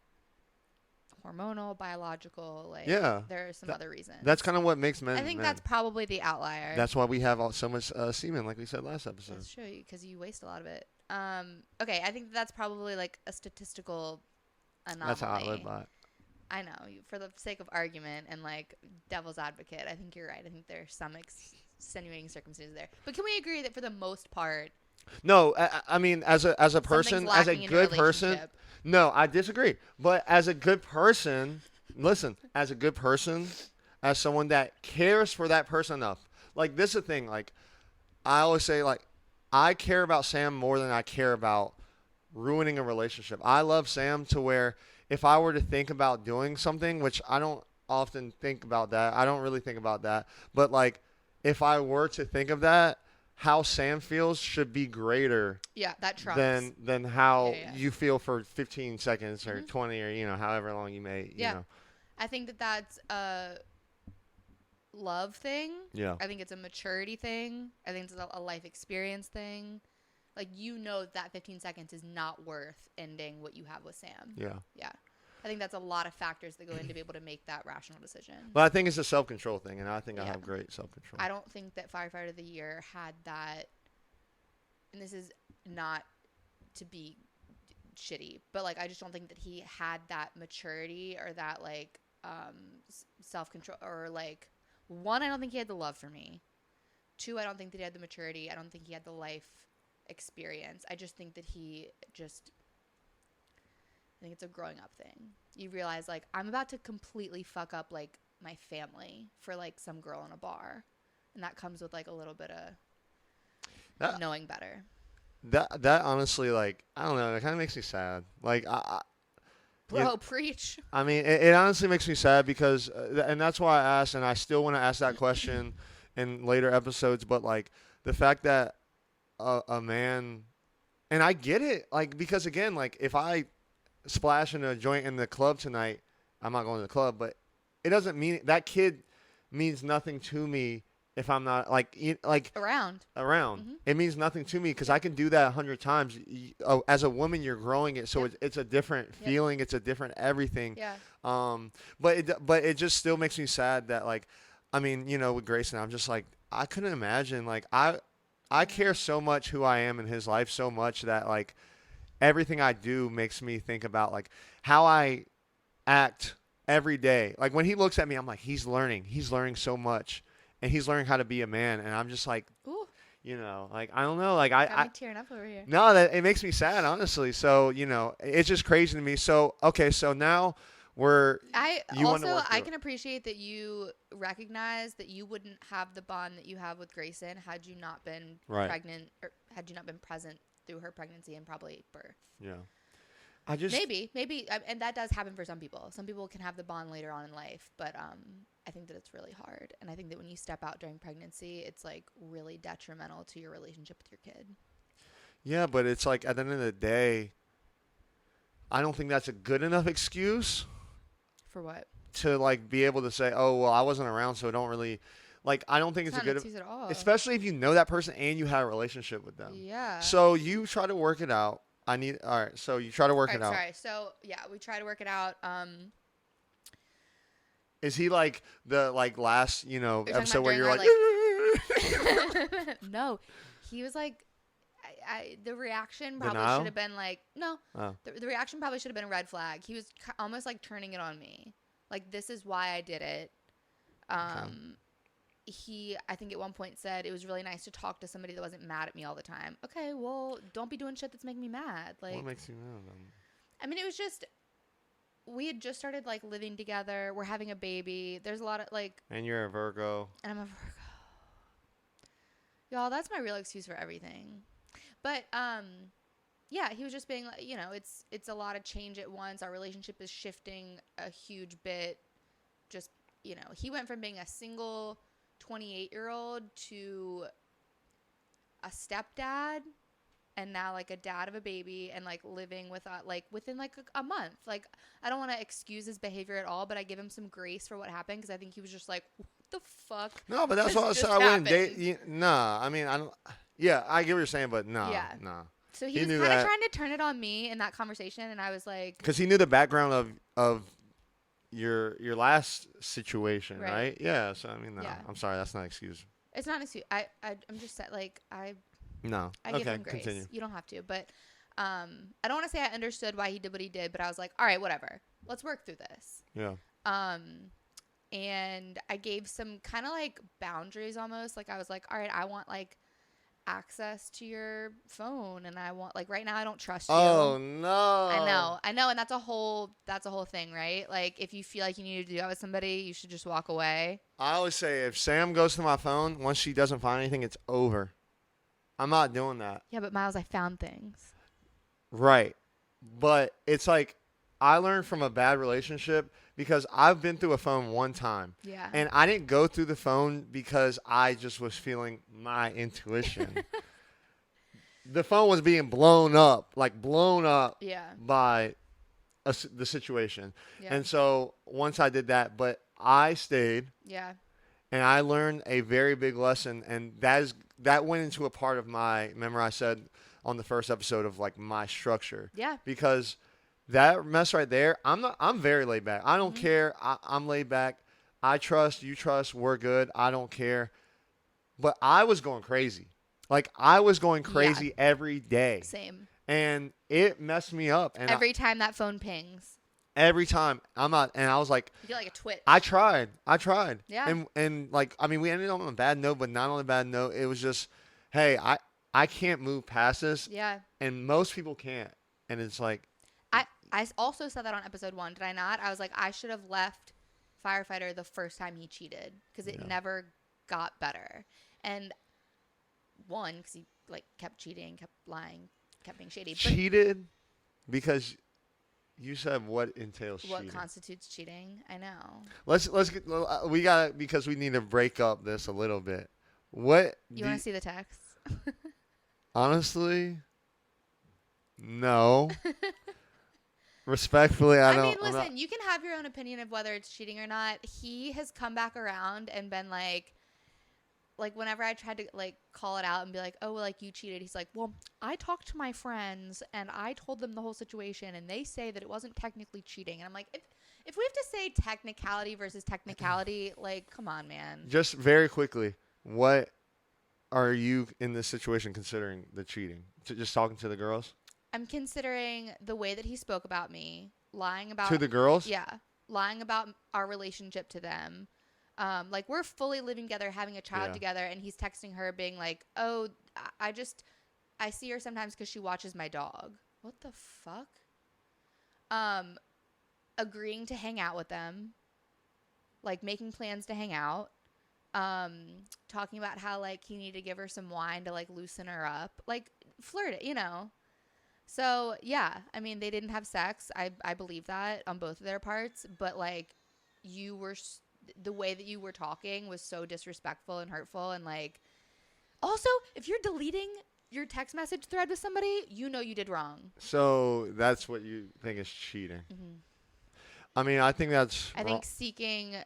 hormonal, biological, like Yeah. there are some other reasons. That's kind of what makes men. I think men. that's probably the outlier. That's why we have so much semen, like we said last episode. That's true because you waste a lot of it. Okay, I think that's probably like a statistical anomaly. That's how I live by it. I know. For the sake of argument and like devil's advocate, I think you're right. I think there's some extenuating circumstances there. But can we agree that for the most part, No, I mean as a person, something's as a lacking in good your person. relationship? No, I disagree. But as a good person, listen, as a good person, as someone that cares for that person enough. Like this is the thing, like I always say like I care about Sam more than I care about ruining a relationship. I love Sam to where if I were to think about doing something, which I don't often think about that. I don't really think about that. But like if I were to think of that, how Sam feels should be greater Yeah, that trumps. than how Yeah. you feel for 15 seconds or Mhm. 20 or however long you may, Yeah. know. I think that that's a love thing. Yeah. I think it's a maturity thing. I think it's a life experience thing. Like that 15 seconds is not worth ending what you have with Sam. Yeah. Yeah. I think that's a lot of factors that go into be able to make that rational decision. But I think it's a self-control thing, and I think I Yeah. have great self-control. I don't think that Firefighter of the Year had that, and this is not to be shitty, but like I just don't think that he had that maturity or that like self-control or like one, I don't think he had the love for me. Two, I don't think that he had the maturity. I don't think he had the life experience. I just think that I think it's a growing up thing. You realize like I'm about to completely fuck up like my family for like some girl in a bar, and that comes with like a little bit of knowing better. That honestly, like I don't know, it kind of makes me sad. Like Bro, preach. I mean, it honestly makes me sad because, and that's why I asked, and I still want to ask that question in later episodes. But like the fact that a man, and I get it, like because again, like if I splash in a joint in the club tonight, I'm not going to the club, but it doesn't mean that kid means nothing to me if I'm not like Around. around. Mm-hmm. It means nothing to me because I Yep. can do that 100 times. As a woman, you're growing it, so Yep. it's a different Yep. feeling. It's a different everything. Yeah. But it just still makes me sad that like, I mean, with Grayson, I'm just like I couldn't imagine like I care so much who I am in his life so much that like everything I do makes me think about like how I act every day. Like when he looks at me, I'm like he's learning. He's learning so much. And he's learning how to be a man, and I'm just like, Ooh. like I don't know, like Got I me tearing up over here. no, that it makes me sad, honestly. So it's just crazy to me. So okay, so now you want to Also work I through can appreciate that you recognize that you wouldn't have the bond that you have with Grayson had you not been Right. pregnant or had you not been present through her pregnancy and probably birth. Yeah, I just Maybe, and that does happen for some people. Some people can have the bond later on in life, but I think that it's really hard. And I think that when you step out during pregnancy, it's like really detrimental to your relationship with your kid. yeah, but it's like at the end of the day, I don't think that's a good enough excuse For what? to like be able to say, oh well, I wasn't around, so don't really like. I don't think it's Not a an good, excuse at all. especially if you know that person and you had a relationship with them. Yeah. So you try to work it out. All right. So you try to work it out. Sorry. So yeah, we try to work it out. Is he like the last You're talking episode about where you're during like, no, he was like, the reaction probably Denial? should have been like, no, oh, the reaction probably should have been a red flag. He was almost like turning it on me, like this is why I did it. He, I think at one point said it was really nice to talk to somebody that wasn't mad at me all the time. Okay, well, don't be doing shit that's making me mad. Like, what makes you mad? I mean, it was just we had just started like living together. We're having a baby. There's a lot of like, And you're a Virgo. and I'm a Virgo. Y'all, that's my real excuse for everything. But yeah, he was just being like, it's a lot of change at once. Our relationship is shifting a huge bit. Just, he went from being a single 28-year-old to a stepdad and now like a dad of a baby and like living with like within like a month. Like I don't want to excuse his behavior at all, but I give him some grace for what happened because I think he was just like, what the fuck? No, but that's This why I said just I wouldn't happened. date. Nah, I mean I don't. Yeah, I get what you're saying, but nah, Yeah. nah. So He he was knew kind of that. trying to turn it on me in that conversation, and I was like, Because he knew the background of your last situation, Right. right? Yeah. So I mean, no. Yeah. I'm sorry, that's not an excuse. it's not an excuse. I'm just like I No. give Okay, him grace. continue. You don't have to, but I don't want to say I understood why he did what he did, but I was like, all right, whatever. Let's work through this. Yeah. And I gave some kind of like boundaries almost. Like I was like, all right, I want like access to your phone, and I want like right now I don't trust you. Oh no. I know, and that's a whole thing, right? Like if you feel like you need to do that with somebody, you should just walk away. I always say if Sam goes to my phone, once she doesn't find anything, it's over. I'm not doing that. Yeah, but Miles, I found things. Right. But it's like I learned from a bad relationship because I've been through a phone one time. Yeah. And I didn't go through the phone because I just was feeling my intuition. The phone was being blown up Yeah. by the situation. Yeah. And so once I did that, but I stayed Yeah. and I learned a very big lesson, and that went into a part of my, remember I said on the first episode of like my structure. Yeah. Because that mess right there, I'm very laid back. I don't Mm-hmm. care. I'm laid back. I trust, you trust, we're good. I don't care. But I was going crazy. Like I was going crazy every day. Same. And it messed me up. And Every time that phone pings, every time and I was like, you get like a twitch. I tried. Yeah. And like, I mean, we ended up on a bad note, but not on a bad note. It was just, hey, I can't move past this. Yeah. And most people can't. And it's like, I also said that on episode 1, did I not? I was like, I should have left firefighter the first time he cheated because it never got better. And one, because he like kept cheating, kept lying, kept being shady. But cheated because You said what entails What cheating. constitutes cheating? I know. Let's get, we got because we need to break up this a little bit. What You do want you, to see the text? honestly? No. Respectfully, I I mean, don't. I'm not. listen, you can have your own opinion of whether it's cheating or not. He has come back around and been like whenever I tried to like call it out and be like, oh, well, like you cheated, he's like, well, I talked to my friends and I told them the whole situation and they say that it wasn't technically cheating. And I'm like, if we have to say technicality versus technicality, like, come on, man. Just very quickly, what are you in this situation considering the cheating? Just talking to the girls? I'm considering the way that he spoke about me, lying about To the girls? yeah, lying about our relationship to them. Like we're fully living together, having a child Yeah. together, and he's texting her being like, "Oh, I see her sometimes because she watches my dog." What the fuck? Agreeing to hang out with them, like making plans to hang out. Talking about how like he needed to give her some wine to like loosen her up, like flirt it, you know. So yeah, I mean they didn't have sex. I believe that on both of their parts, but like you were the way that you were talking was so disrespectful and hurtful, and like also if you're deleting your text message thread with somebody, you know you did wrong. So that's what you think is cheating. Mm-hmm. I mean, I think that's I wrong. think seeking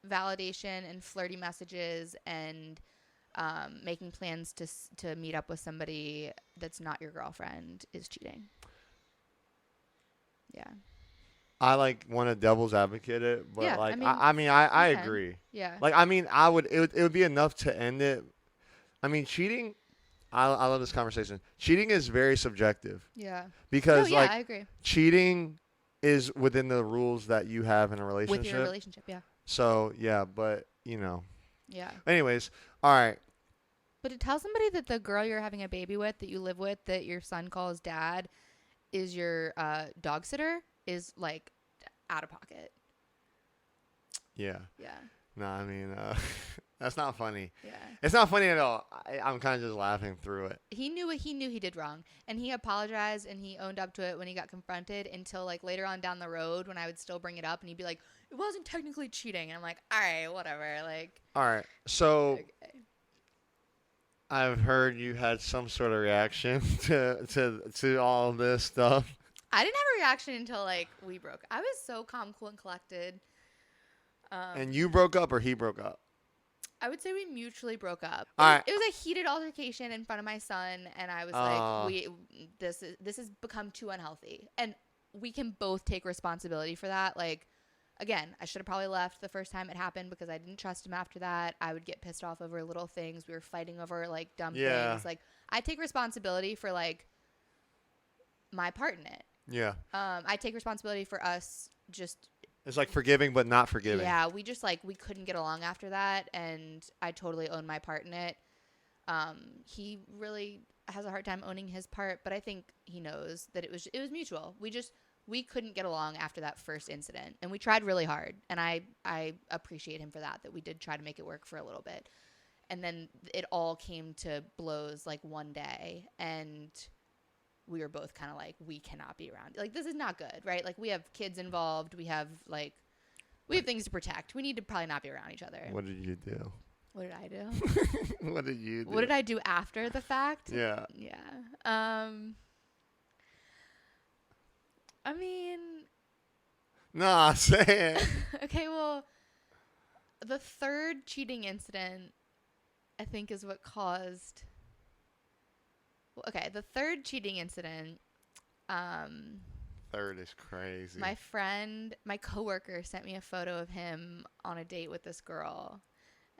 validation and flirty messages and making plans to meet up with somebody that's not your girlfriend is cheating. Yeah. I like want to devil's advocate it, but Yeah, like I I mean I you can. agree. Yeah. Like I mean it would be enough to end it. I mean cheating. I love this conversation. Cheating is very subjective Yeah. because No, yeah, like I agree. cheating is within the rules that you have in a With relationship. your relationship, yeah. So yeah, but you know. Yeah. Anyways, all right. But to tell somebody that the girl you're having a baby with, that you live with, that your son calls dad, is your dog sitter is like out of pocket. Yeah. Yeah. No, I mean that's not funny. Yeah. It's not funny at all. I'm kind of just laughing through it. He knew he did wrong, and he apologized and he owned up to it when he got confronted. Until like later on down the road, when I would still bring it up, and he'd be like, "It wasn't technically cheating," and I'm like, "All right, whatever." Like, All right. So okay. I've heard you had some sort of reaction to all of this stuff. I didn't have a reaction until like we broke. I was so calm, cool, and collected. And you broke up or he broke up? I would say we mutually broke up. All right. It was a heated altercation in front of my son, and I was like, this has become too unhealthy, and we can both take responsibility for that. Like, again, I should have probably left the first time it happened because I didn't trust him after that. I would get pissed off over little things. We were fighting over like dumb things. Like, I take responsibility for like my part in it. Yeah. I take responsibility for us just. It's like forgiving but not forgiving. Yeah, we just like we couldn't get along after that, and I totally own my part in it. He really has a hard time owning his part, but I think he knows that it was mutual. We couldn't get along after that first incident, and we tried really hard, and I appreciate him for that we did try to make it work for a little bit. And then it all came to blows like one day, and we were both kind of like, we cannot be around. Like, this is not good, right? Like, we have kids involved. We have things to protect. We need to probably not be around each other. What did you do? What did I do? What did you do? What did I do after the fact? Yeah. Yeah. I mean. Nah, say it. Okay, well, the third cheating incident, I think, is what caused. Okay, the third cheating incident. Third is crazy. My coworker sent me a photo of him on a date with this girl.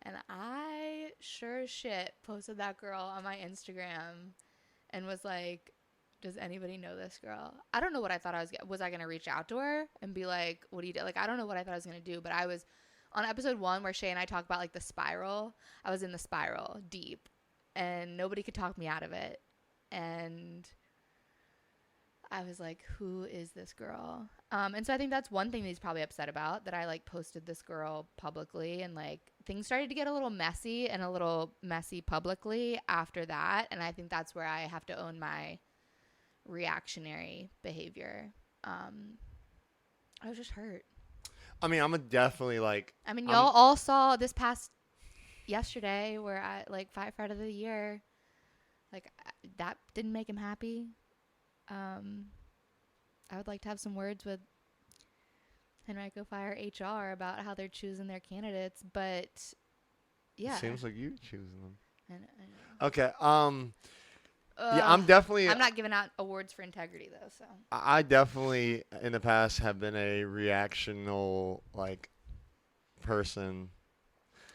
And I sure as shit posted that girl on my Instagram and was like, does anybody know this girl? I don't know what I thought was I going to reach out to her and be like, what do you do? Like, I don't know what I thought I was going to do, but I was on episode 1 where Shay and I talk about like the spiral. I was in the spiral deep and nobody could talk me out of it. And I was like, who is this girl? And so I think that's one thing that he's probably upset about, that I like posted this girl publicly, and like things started to get a little messy publicly after that. And I think that's where I have to own my reactionary behavior. I was just hurt. I mean, I'm a definitely like. I mean, I'm, y'all all saw this past yesterday where I like fight of the year. Like that didn't make him happy. I would like to have some words with Henrico Fire HR about how they're choosing their candidates, but yeah. It seems like you choosing them. I know. Okay. Yeah, I'm definitely. I'm not giving out awards for integrity though, so. I definitely in the past have been a reactional like person.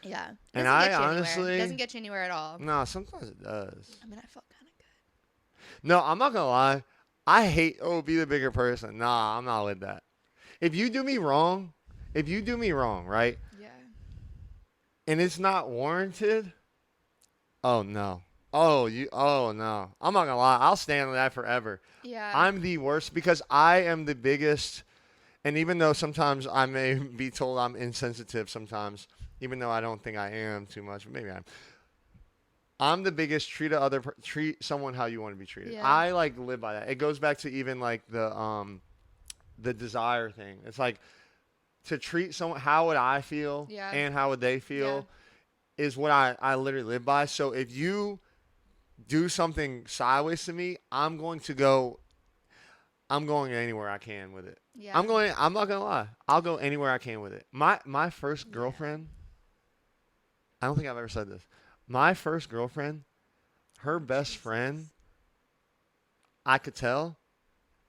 Yeah. And I honestly it doesn't get you anywhere at all. No, sometimes it does. I mean, I felt kind of good. No, I'm not gonna lie. I hate be the bigger person. Nah, I'm not with that. If you do me wrong, right? Yeah. And it's not warranted, oh no. Oh no. I'm not gonna lie. I'll stand on that forever. Yeah. I'm the worst because I am the biggest, and even though sometimes I may be told I'm insensitive sometimes, even though I don't think I am too much, but maybe I am. I'm the biggest treat someone how you want to be treated. Yeah. I like live by that. It goes back to even like the desire thing. It's like to treat someone how would I feel and how would they feel is what I literally live by. So if you do something sideways to me, I'm going anywhere I can with it. Yeah. I'm not gonna lie. I'll go anywhere I can with it. My first girlfriend, I don't think I've ever said this. My first girlfriend, her best friend, I could tell,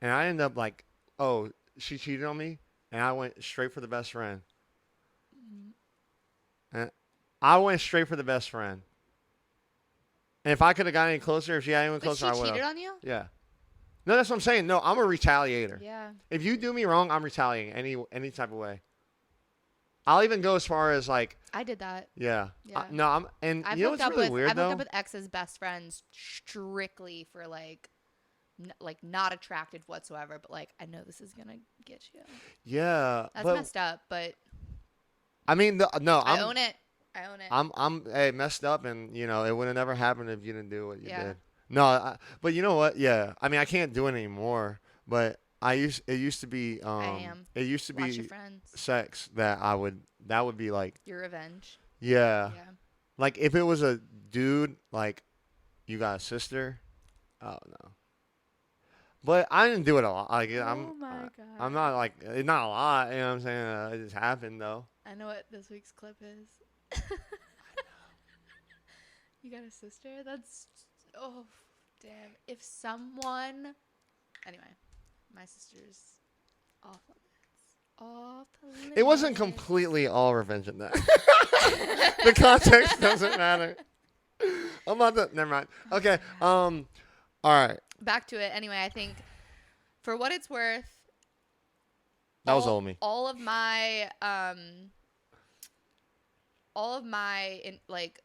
and I ended up like, oh, she cheated on me, and I went straight for the best friend. And I went straight for the best friend. And if I could have gotten any closer, if she got anyone closer, I would have. She cheated on you? Yeah. No, that's what I'm saying. No, I'm a retaliator. Yeah. If you do me wrong, I'm retaliating any type of way. I'll even go as far as like. I did that. Yeah. Yeah. You know what's really weird though? I've hooked up with ex's best friends strictly for like not attracted whatsoever, but like I know this is gonna get you. Yeah. That's messed up, but. I mean, I own it. I'm messed up, and you know it would have never happened if you didn't do what you did. No, but you know what? Yeah. I mean, I can't do it anymore, but. It used to be it used to Watch be your friends. sex that would be like your revenge. Yeah. Like if it was a dude like you got a sister, oh no. But I didn't do it a lot. Like oh my God. I'm not like it's not a lot, you know what I'm saying? It just happened though. I know what this week's clip is. You got a sister? That's damn. If someone anyway. My sister's off limits. It wasn't completely all revenge in that. The context doesn't matter. I'm not the. Never mind. Okay. All right. Back to it. Anyway, I think for what it's worth. That was all me. All of my like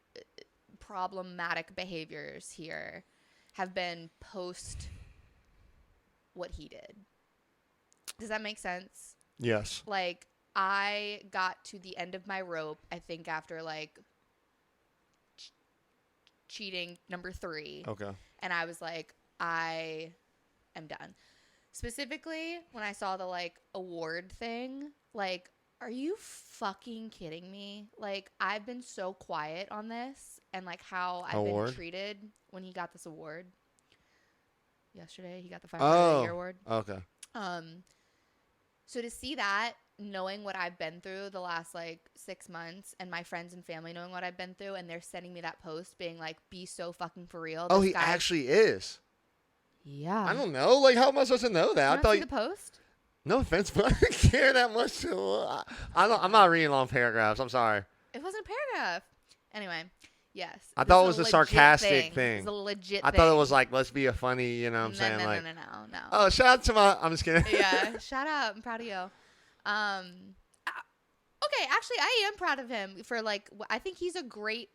problematic behaviors here have been post. What he did. Does that make sense? Yes. Like I got to the end of my rope, I think after like cheating number 3. Okay. And I was like, I am done. Specifically, when I saw the like award thing, like, are you fucking kidding me? Like, I've been so quiet on this and like how I've been treated when he got this award. Yesterday, he got the Fire of the Year award. Okay. So to see that, knowing what I've been through the last like 6 months, and my friends and family knowing what I've been through, and they're sending me that post, being like, "Be so fucking for real." Oh, he actually is. Yeah. I don't know. Like, how am I supposed to know that? I thought you the post. No offense, but I didn't care that much. I'm not reading long paragraphs. I'm sorry. It wasn't a paragraph. Anyway. Yes. I thought it was a sarcastic thing. It was a legit I thought it was like, let's be a funny, you know what I'm saying? No, like, no. Oh, shout out to I'm just kidding. Yeah, shout out. I'm proud of you. Okay, actually, I am proud of him for like, I think he's a great.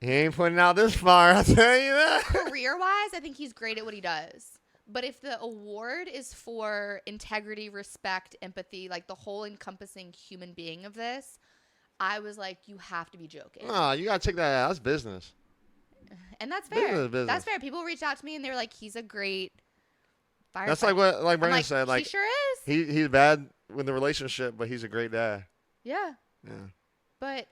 He ain't putting out this far, I'll tell you that. Career-wise, I think he's great at what he does. But if the award is for integrity, respect, empathy, like the whole encompassing human being of this, I was like, you have to be joking. No, you got to take that out. That's business. And that's fair. Business. That's fair. People reached out to me and they were like, he's a great firefighter. That's like what Brandon said. Like, he sure is. He's bad. with the relationship, but he's a great dad. Yeah. Yeah. But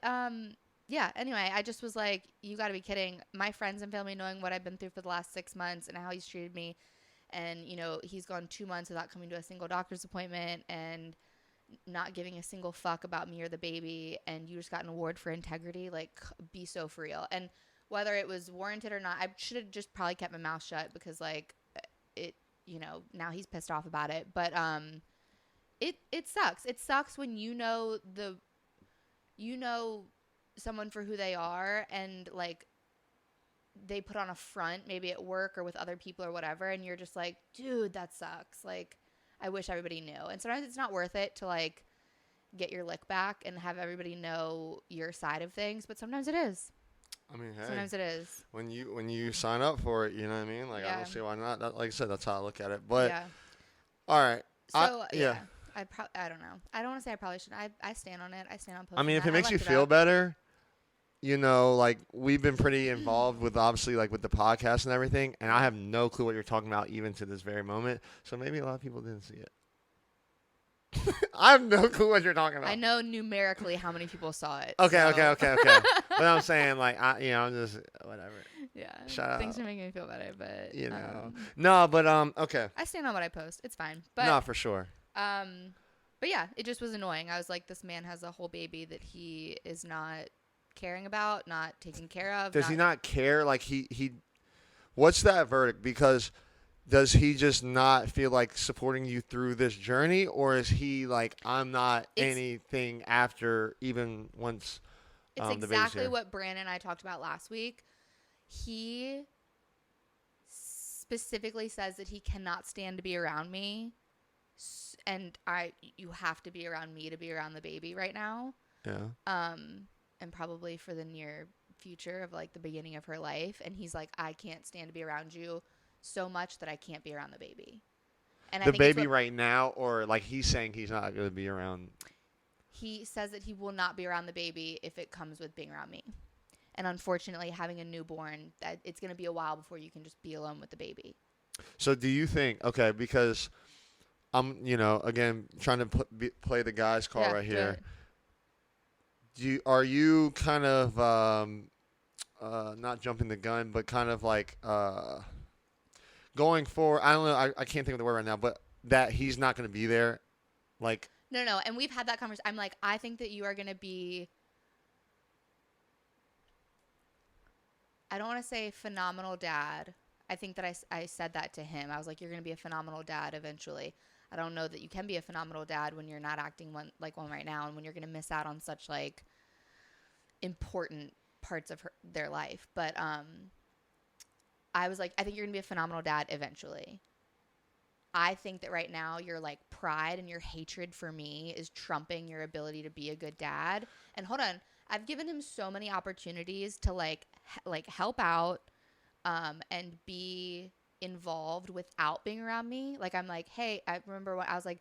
yeah, anyway, I just was like, you got to be kidding. My friends and family knowing what I've been through for the last 6 months and how he's treated me, and he's gone 2 months without coming to a single doctor's appointment and not giving a single fuck about me or the baby, and you just got an award for integrity. Like, be so for real. And whether it was warranted or not, I should have just probably kept my mouth shut, because like it, now he's pissed off about it. But it sucks. It sucks when someone for who they are, and like they put on a front, maybe at work or with other people or whatever, and you're just like, dude, that sucks. Like, I wish everybody knew. And sometimes it's not worth it to like get your lick back and have everybody know your side of things, but sometimes it is. I mean, hey, Sometimes it is. when you sign up for it, you know what I mean? Like, I Yeah. don't see why not. Like I said, that's how I look at it. But Yeah. all right. So yeah. I don't know. I don't want to say I probably should. I stand on it. I stand on posting. I mean, if that. it makes I you left feel up. better, like we've been pretty involved with, obviously, like with the podcast and everything, and I have no clue what you're talking about even to this very moment. So maybe a lot of people didn't see it. I have no clue what you're talking about. I know numerically how many people saw it. Okay. so. But I'm saying, like, I'm just whatever. Yeah. Shout Thanks out. for making me feel better, but No, but okay. I stand on what I post. It's fine. But No, for sure. but yeah, it just was annoying. I was like, this man has a whole baby that he is not caring about, not taking care of. Does he not care? Like he what's that verdict? Because does he just not feel like supporting you through this journey, or is he like, I'm not anything after, even once it's the baby's exactly here? what Brandon and I talked about last week. He specifically says that he cannot stand to be around me, and you have to be around me to be around the baby right now. Yeah. And probably for the near future of like the beginning of her life. And he's like, I can't stand to be around you so much that I can't be around the baby. And The baby right now, or like he's saying he's not going to be around? He says that he will not be around the baby if it comes with being around me. And unfortunately, having a newborn, that it's going to be a while before you can just be alone with the baby. So do you think, okay, because I'm, again, trying to play the guy's card right here. Are you kind of not jumping the gun, but kind of like going for, I don't know, I can't think of the word right now, but that he's not going to be there? Like, No. And we've had that conversation. I'm like, I think that you are going to be, I don't want to say phenomenal dad. I think that I said that to him. I was like, you're going to be a phenomenal dad eventually. I don't know that you can be a phenomenal dad when you're not acting like one right now, and when you're going to miss out on such like important parts of their life. But I was like, I think you're going to be a phenomenal dad eventually. I think that right now your like pride and your hatred for me is trumping your ability to be a good dad. And hold on, I've given him so many opportunities to like help out and be involved without being around me. Like, I'm like, hey, I remember when I was like,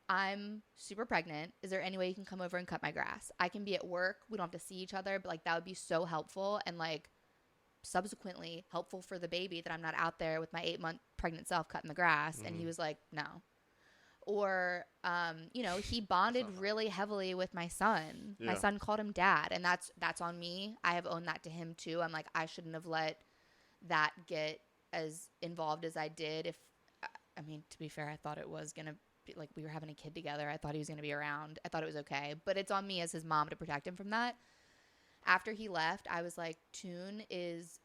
I'm super pregnant. Is there any way you can come over and cut my grass? I can be at work. We don't have to see each other, but like that would be so helpful, and like subsequently helpful for the baby that I'm not out there with my 8-month pregnant self cutting the grass. And he was like, no. Or, he bonded really heavily with my son. Yeah. My son called him dad, and that's on me. I have owned that to him too. I'm like, I shouldn't have let that get as involved as I did. I mean, to be fair, I thought it was going to be like we were having a kid together. I thought he was going to be around. I thought it was okay, but it's on me as his mom to protect him from that. After he left, I was like, Toon is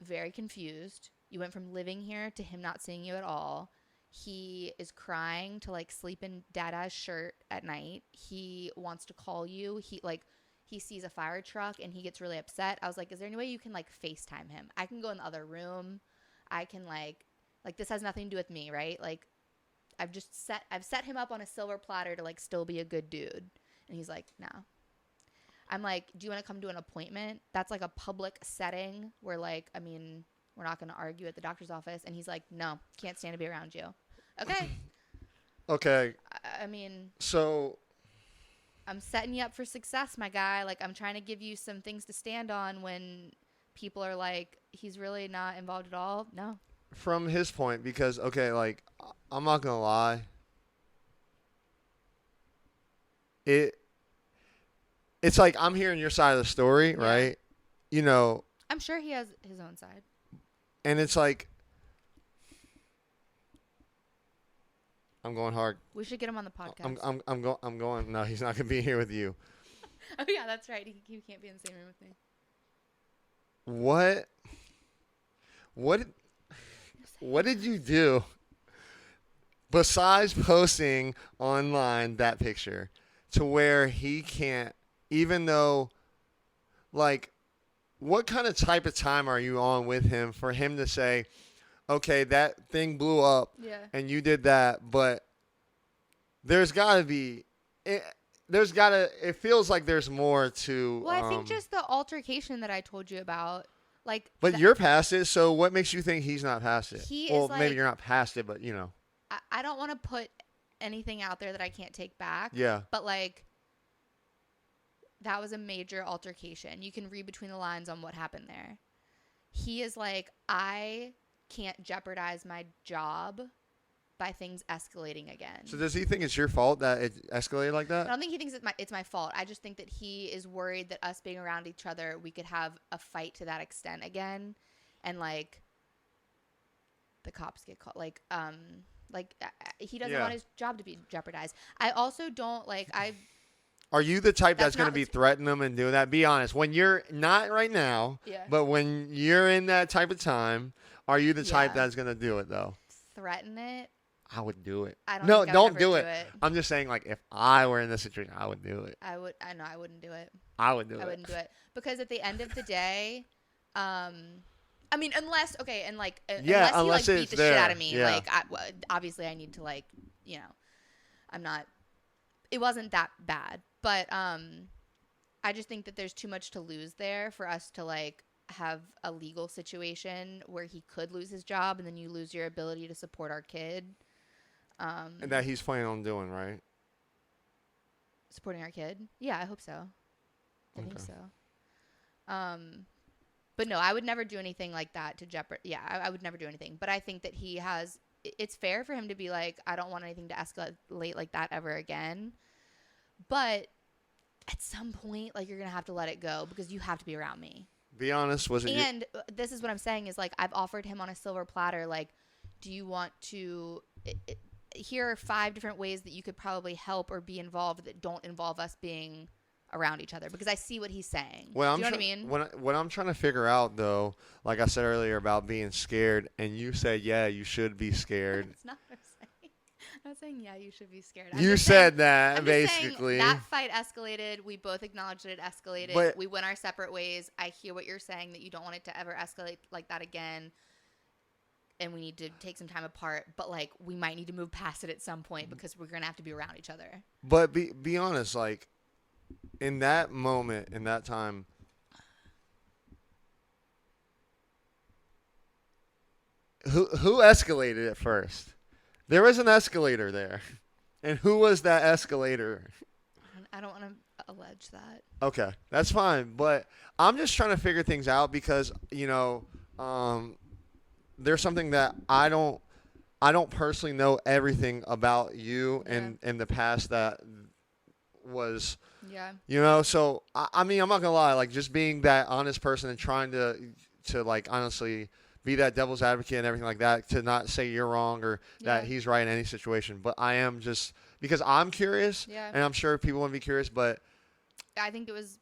very confused. You went from living here to him not seeing you at all. He is crying to like sleep in Dada's shirt at night. He wants to call you. He sees a fire truck and he gets really upset. I was like, is there any way you can like FaceTime him? I can go in the other room. I can like this has nothing to do with me, right? Like I've set him up on a silver platter to like still be a good dude. And he's like, no. I'm like, do you want to come to an appointment? That's like a public setting where like, I mean, we're not going to argue at the doctor's office. And he's like, no, can't stand to be around you. Okay. Okay. I mean, so I'm setting you up for success, my guy. Like, I'm trying to give you some things to stand on when people are like, he's really not involved at all. No. From his point, because, okay, like, I'm not going to lie. it it's like I'm hearing your side of the story, Yeah. right? You know, I'm sure he has his own side. and it's like I'm going hard. We should get him on the podcast. I'm going. No, he's not gonna be here with you. Oh yeah, that's right. He can't be in the same room with me. What? What? What did you do besides posting online that picture to where he can't, even though, like, what kind of type of time are you on with him for him to say, okay, that thing blew up Yeah. and you did that, but there's got to be, it feels like there's more to. Well, I think just the altercation that I told you about, like. But you're past it, so what makes you think he's not past it? He well, is maybe like, you're not past it, but you know. I don't want to put anything out there that I can't take back. Yeah. But like, that was a major altercation. You can read between the lines on what happened there. He is like, I can't jeopardize my job by things escalating again. So does he think it's your fault that it escalated like that? I don't think he thinks it's my fault. I just think that he is worried that us being around each other, we could have a fight to that extent again, and like the cops get called. Like he doesn't want his job to be jeopardized. I also don't like I. Are you the type that's going to not be the threatening them and doing that? Be honest. When you're not right now, Yeah. but when you're in that type of time, are you the type Yeah. that's going to do it though? Threaten it. I would do it. I don't. No, think I would don't ever do it. I'm just saying, like, if I were in this situation, I would do it. I would. I know. I wouldn't do it. I would do it. I wouldn't do it because at the end of the day, I mean, unless and like Yeah, unless you like beat the shit out of me, yeah. like obviously I need to like I'm not. It wasn't that bad, but I just think that there's too much to lose there for us to like have a legal situation where he could lose his job and then you lose your ability to support our kid. And that he's planning on doing, right? Supporting our kid? Yeah, I hope so. I think Okay. so. But no, I would never do anything like that to jeopardize. Yeah, I would never do anything. But I think that he has. It's fair for him to be like, I don't want anything to escalate like that ever again. But at some point, like you're gonna have to let it go because you have to be around me. Be honest, was it? And this is what I'm saying is like I've offered him on a silver platter. Like, do you want to? Here are 5 different ways that you could probably help or be involved that don't involve us being around each other because I see what he's saying. Well, do you know what I mean? What I'm trying to figure out, though, like I said earlier about being scared, and you said, yeah, you should be scared. That's not what I'm saying. I'm not saying, yeah, you should be scared. You said that, I'm just saying basically. that fight escalated. We both acknowledged that it escalated. But- we went our separate ways. I hear what you're saying, that you don't want it to ever escalate like that again. And we need to take some time apart. But, like, we might need to move past it at some point because we're going to have to be around each other. But be honest, like, in that moment, in that time, who escalated it first? There was an escalator there. And who was that escalator? I don't want to allege that. Okay, that's fine. But I'm just trying to figure things out because, there's something that I don't personally know everything about you and the past that was, so I mean, I'm not gonna lie, like just being that honest person and trying to like honestly be that devil's advocate and everything like that, to not say you're wrong or that he's right in any situation. But I am just, because I'm curious and I'm sure people want to be curious, but I think it was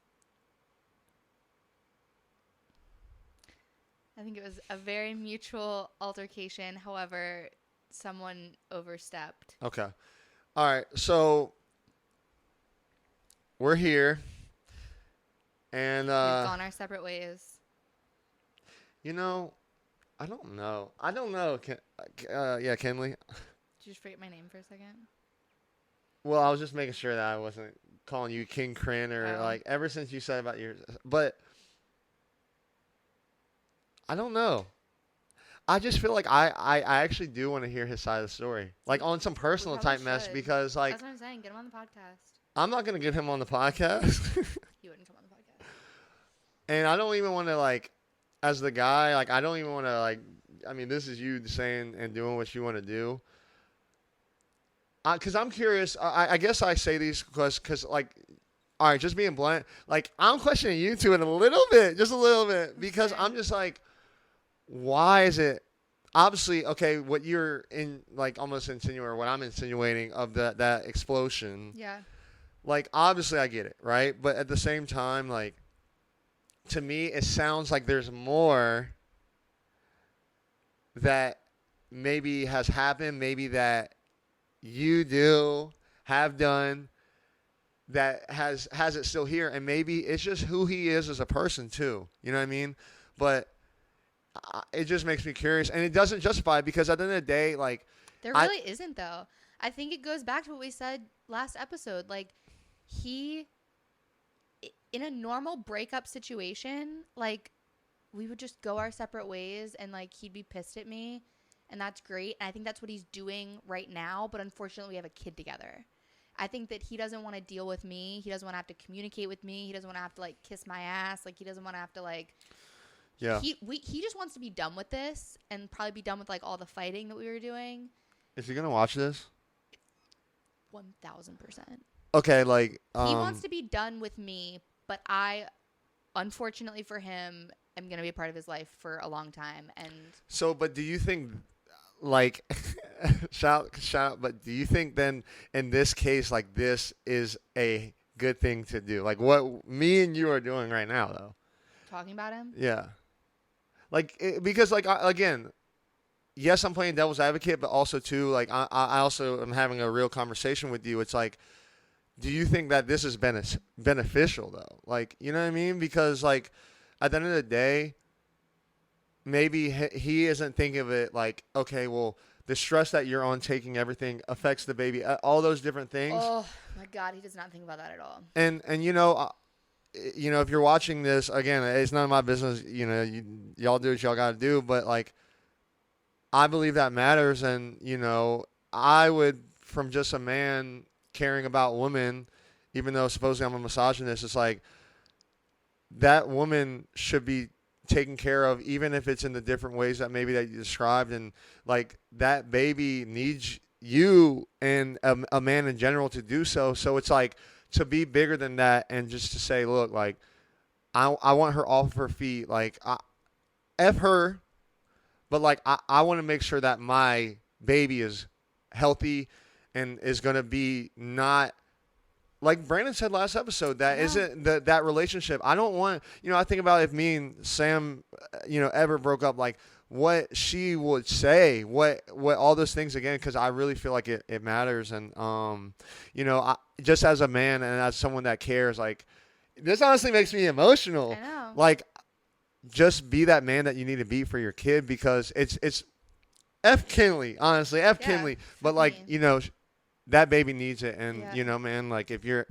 a very mutual altercation. However, someone overstepped. okay. All right. So we're here and, We've gone our separate ways. I don't know. Kinley. Did you just forget my name for a second? Well, I was just making sure that I wasn't calling you King Cran or like ever since you said about but I don't know. I just feel like I actually do want to hear his side of the story, like on some personal type mess, because like that's what I'm saying. Get him on the podcast. I'm not gonna get him on the podcast, He wouldn't come on the podcast. and I don't even want to like, as the guy, like I don't even want to like. I mean, this is you saying and doing what you want to do. Because I'm curious. I guess I say these because like, all right, just being blunt. Like, I'm questioning you two in a little bit, just a little bit, because Okay. I'm just like, why is it? Obviously, okay, what you're in, like, almost insinuating, or what I'm insinuating of that explosion. Yeah. Like, obviously, I get it, right? But at the same time, like, to me, it sounds like there's more that maybe has happened, maybe that you do have done that has it still here, and maybe it's just who he is as a person too. You know what I mean? But it just makes me curious, and it doesn't justify it because at the end of the day, like There I really isn't though. I think it goes back to what we said last episode. Like he in a normal breakup situation, like we would just go our separate ways and like he'd be pissed at me and that's great. And I think that's what he's doing right now, but unfortunately we have a kid together. I think that he doesn't want to deal with me. He doesn't want to have to communicate with me. He doesn't want to have to like kiss my ass. Like he doesn't want to have to like yeah. he just wants to be done with this and probably be done with like all the fighting that we were doing. Is he gonna watch this? 1000%. Okay, like He wants to be done with me, but I, unfortunately for him, am going to be a part of his life for a long time. And So, but do you think, like, shout out, but do you think then in this case, like, this is a good thing to do? Like, what me and you are doing right now, though? talking about him, Yeah. Like, because, like, again, yes, I'm playing devil's advocate, but also, too, like, I also am having a real conversation with you. It's like, do you think that this is beneficial, though? Like, you know what I mean? Because, like, at the end of the day, maybe he isn't thinking of it like, okay, well, the stress that you're on taking everything affects the baby, all those different things. oh my God, he does not think about that at all. And you know, if you're watching this again, it's none of my business. You know, y'all do what y'all got to do, but like, I believe that matters, and you know, I would, from just a man caring about women, even though supposedly I'm a misogynist, it's like that woman should be taken care of, even if it's in the different ways that maybe that you described. And like that baby needs you and a man in general to do so. So it's like to be bigger than that and just to say, look, like I want her off of her feet. Like F her, but like I want to make sure that my baby is healthy and is going to be not like Brandon said last episode, that isn't that relationship. I don't want, you know, I think about if me and Sam, you know, ever broke up, like what she would say, what all those things again, because I really feel like it matters. And, you know, just as a man and as someone that cares, like this honestly makes me emotional. I know. Like just be that man that you need to be for your kid, because it's F Kinley, honestly, F Kinley. But like, you know, that baby needs it, and you know, man, like if you're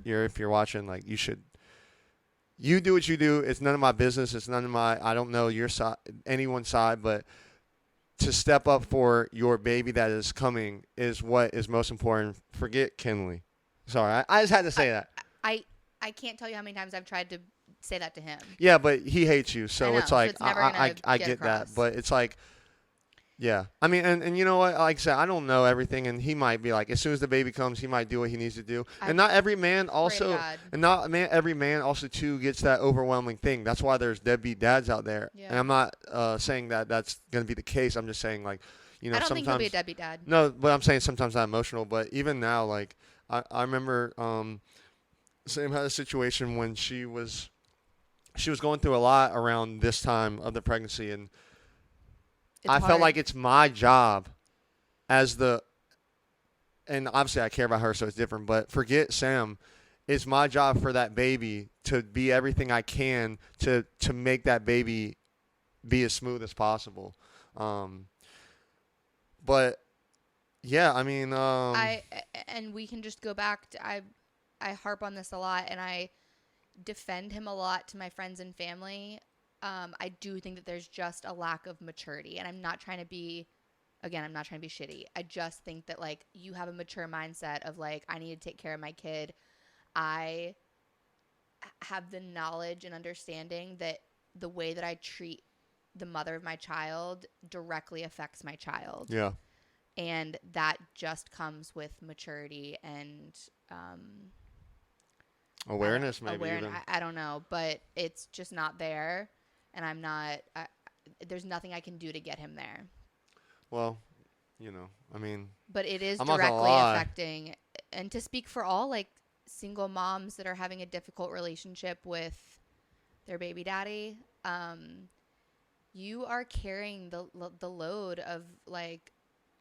watching, like you do what you do. It's none of my business. It's none of my. I don't know your side, anyone's side, but to step up for your baby that is coming is what is most important. Forget Kinley. Sorry, I just had to say that. I can't tell you how many times I've tried to say that to him. Yeah, but he hates you, so know, it's like so it's I get that, but it's like. Yeah. I mean, and you know what? Like I said, I don't know everything, and he might be like, as soon as the baby comes, he might do what he needs to do. And not every man also, every man also, too, gets that overwhelming thing. That's why there's deadbeat dads out there. Yeah. And I'm not saying that that's going to be the case. I'm just saying, like, you know, I don't sometimes. think he'll be a deadbeat dad. No, but I'm saying sometimes I'm emotional. But even now, like, I remember Sam had a situation when she was going through a lot around this time of the pregnancy, and I felt like it's my job as and obviously I care about her, so it's different, but forget Sam. It's my job for that baby to be everything I can to make that baby be as smooth as possible. But yeah, I mean, and we can just go back to, I harp on this a lot, and I defend him a lot to my friends and family. I do think that there's just a lack of maturity, and I'm not trying to be shitty. I just think that like you have a mature mindset of like, I need to take care of my kid. I have the knowledge and understanding that the way that I treat the mother of my child directly affects my child. Yeah. And that just comes with maturity and Awareness, maybe even. I don't know, but it's just not there. And there's nothing I can do to get him there. Well, you know, I mean, But it is I'm not gonna directly lie. affecting, and to speak for all like single moms that are having a difficult relationship with their baby daddy, you are carrying the load of like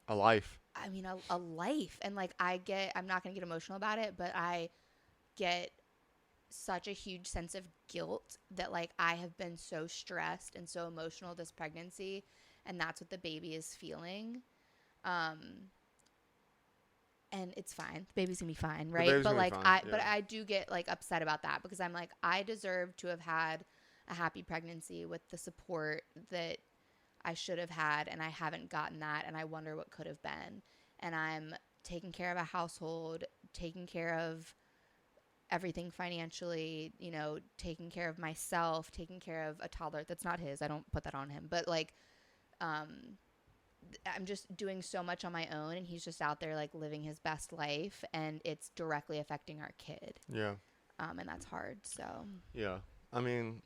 A life. I mean a life. And like I'm not going to get emotional about it, but I get such a huge sense of guilt that like I have been so stressed and so emotional this pregnancy, and that's what the baby is feeling. And it's fine. The baby's gonna be fine, The right? baby's But gonna be like fine. but Yeah. I do get like upset about that because I'm like I deserve to have had a happy pregnancy with the support that I should have had, and I haven't gotten that, and I wonder what could have been. And I'm taking care of a household, taking care of everything financially, you know, taking care of myself, taking care of a toddler that's not his. I don't put that on him, but like I'm just doing so much on my own, and he's just out there like living his best life, and it's directly affecting our kid. Yeah. And that's hard. So, Yeah. I mean,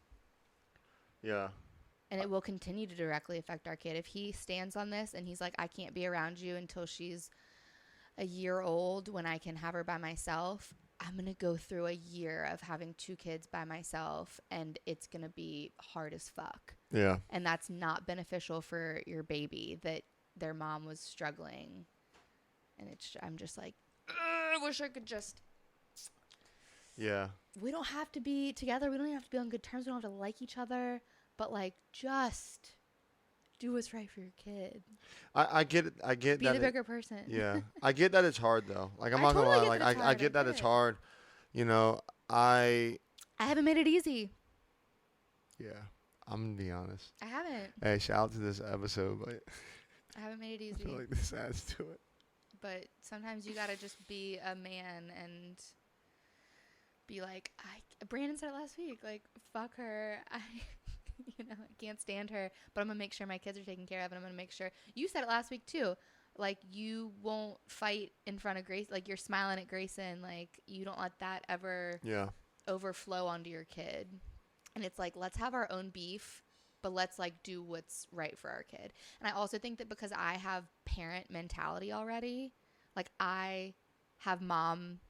yeah. and it will continue to directly affect our kid if he stands on this and he's like, I can't be around you until she's a year old when I can have her by myself. I'm going to go through a year of having 2 kids by myself, and it's going to be hard as fuck. Yeah. And that's not beneficial for your baby that their mom was struggling. And I'm just like, I wish I could just. Yeah. We don't have to be together. We don't even have to be on good terms. We don't have to like each other. But like, just do what's right for your kid. I get it. I get Be that. the bigger person. Yeah. I get that it's hard though. Like I'm I not gonna totally lie. get Like that it's I hard. get that I it's get it. hard. You know, I haven't made it easy. yeah. I'm gonna be honest. I haven't. Hey, shout out to this episode, but I haven't made it I easy. feel like this adds to it. But sometimes you gotta just be a man and be like, Brandon said it last week, like, fuck her. I can't stand her, but I'm gonna make sure my kids are taken care of, and I'm gonna make sure. You said it last week too. Like, you won't fight in front of Grace. Like, you're smiling at Grayson. Like, you don't let that ever overflow onto your kid. And it's like, let's have our own beef, but let's like do what's right for our kid. And I also think that because I have parent mentality already, like I have mom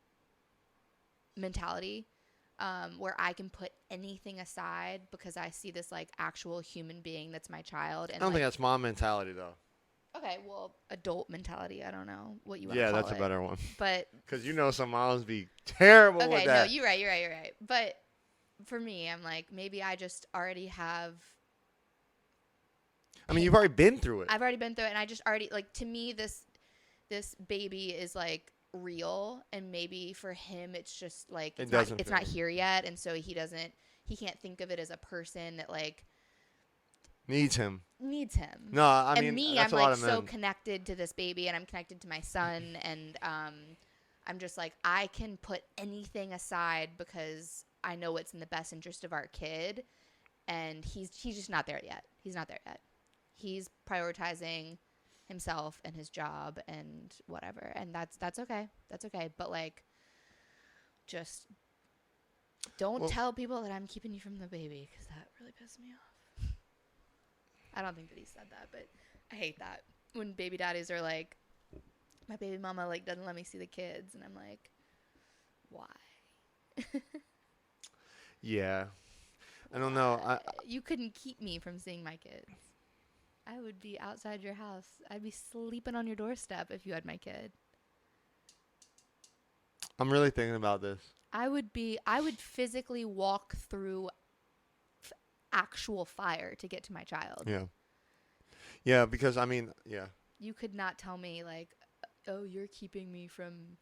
mentality, where I can put anything aside because I see this like actual human being that's my child. And I don't think that's mom mentality though. Okay, well, adult mentality. I don't know what you want to Yeah, call that's it. a better one. But because some moms be terrible with okay, that. no, you're right. But for me, I'm like, maybe I just already have. I mean, you've already been through it. I've already been through it, and I just already like, to me, this baby is like real, and maybe for him it's just like it's not here yet, and so he can't think of it as a person that like needs him. No, I mean, and me, that's I'm a lot like of so men. connected to this baby, and I'm connected to my son, and I'm just like, I can put anything aside because I know what's in the best interest of our kid, and he's just not there yet. He's not there yet. He's prioritizing himself and his job and whatever, and that's okay. That's okay. But like, just don't tell people that I'm keeping you from the baby, because that really pissed me off. I don't think that he said that, but I hate that when baby daddies are like, my baby mama like doesn't let me see the kids, and I'm like, why? Yeah. I don't know. You couldn't keep me from seeing my kids. I would be outside your house. I'd be sleeping on your doorstep if you had my kid. I'm really thinking about this. I would physically walk through actual fire to get to my child. Yeah. Yeah, because I mean, yeah. You could not tell me like, oh, you're keeping me from.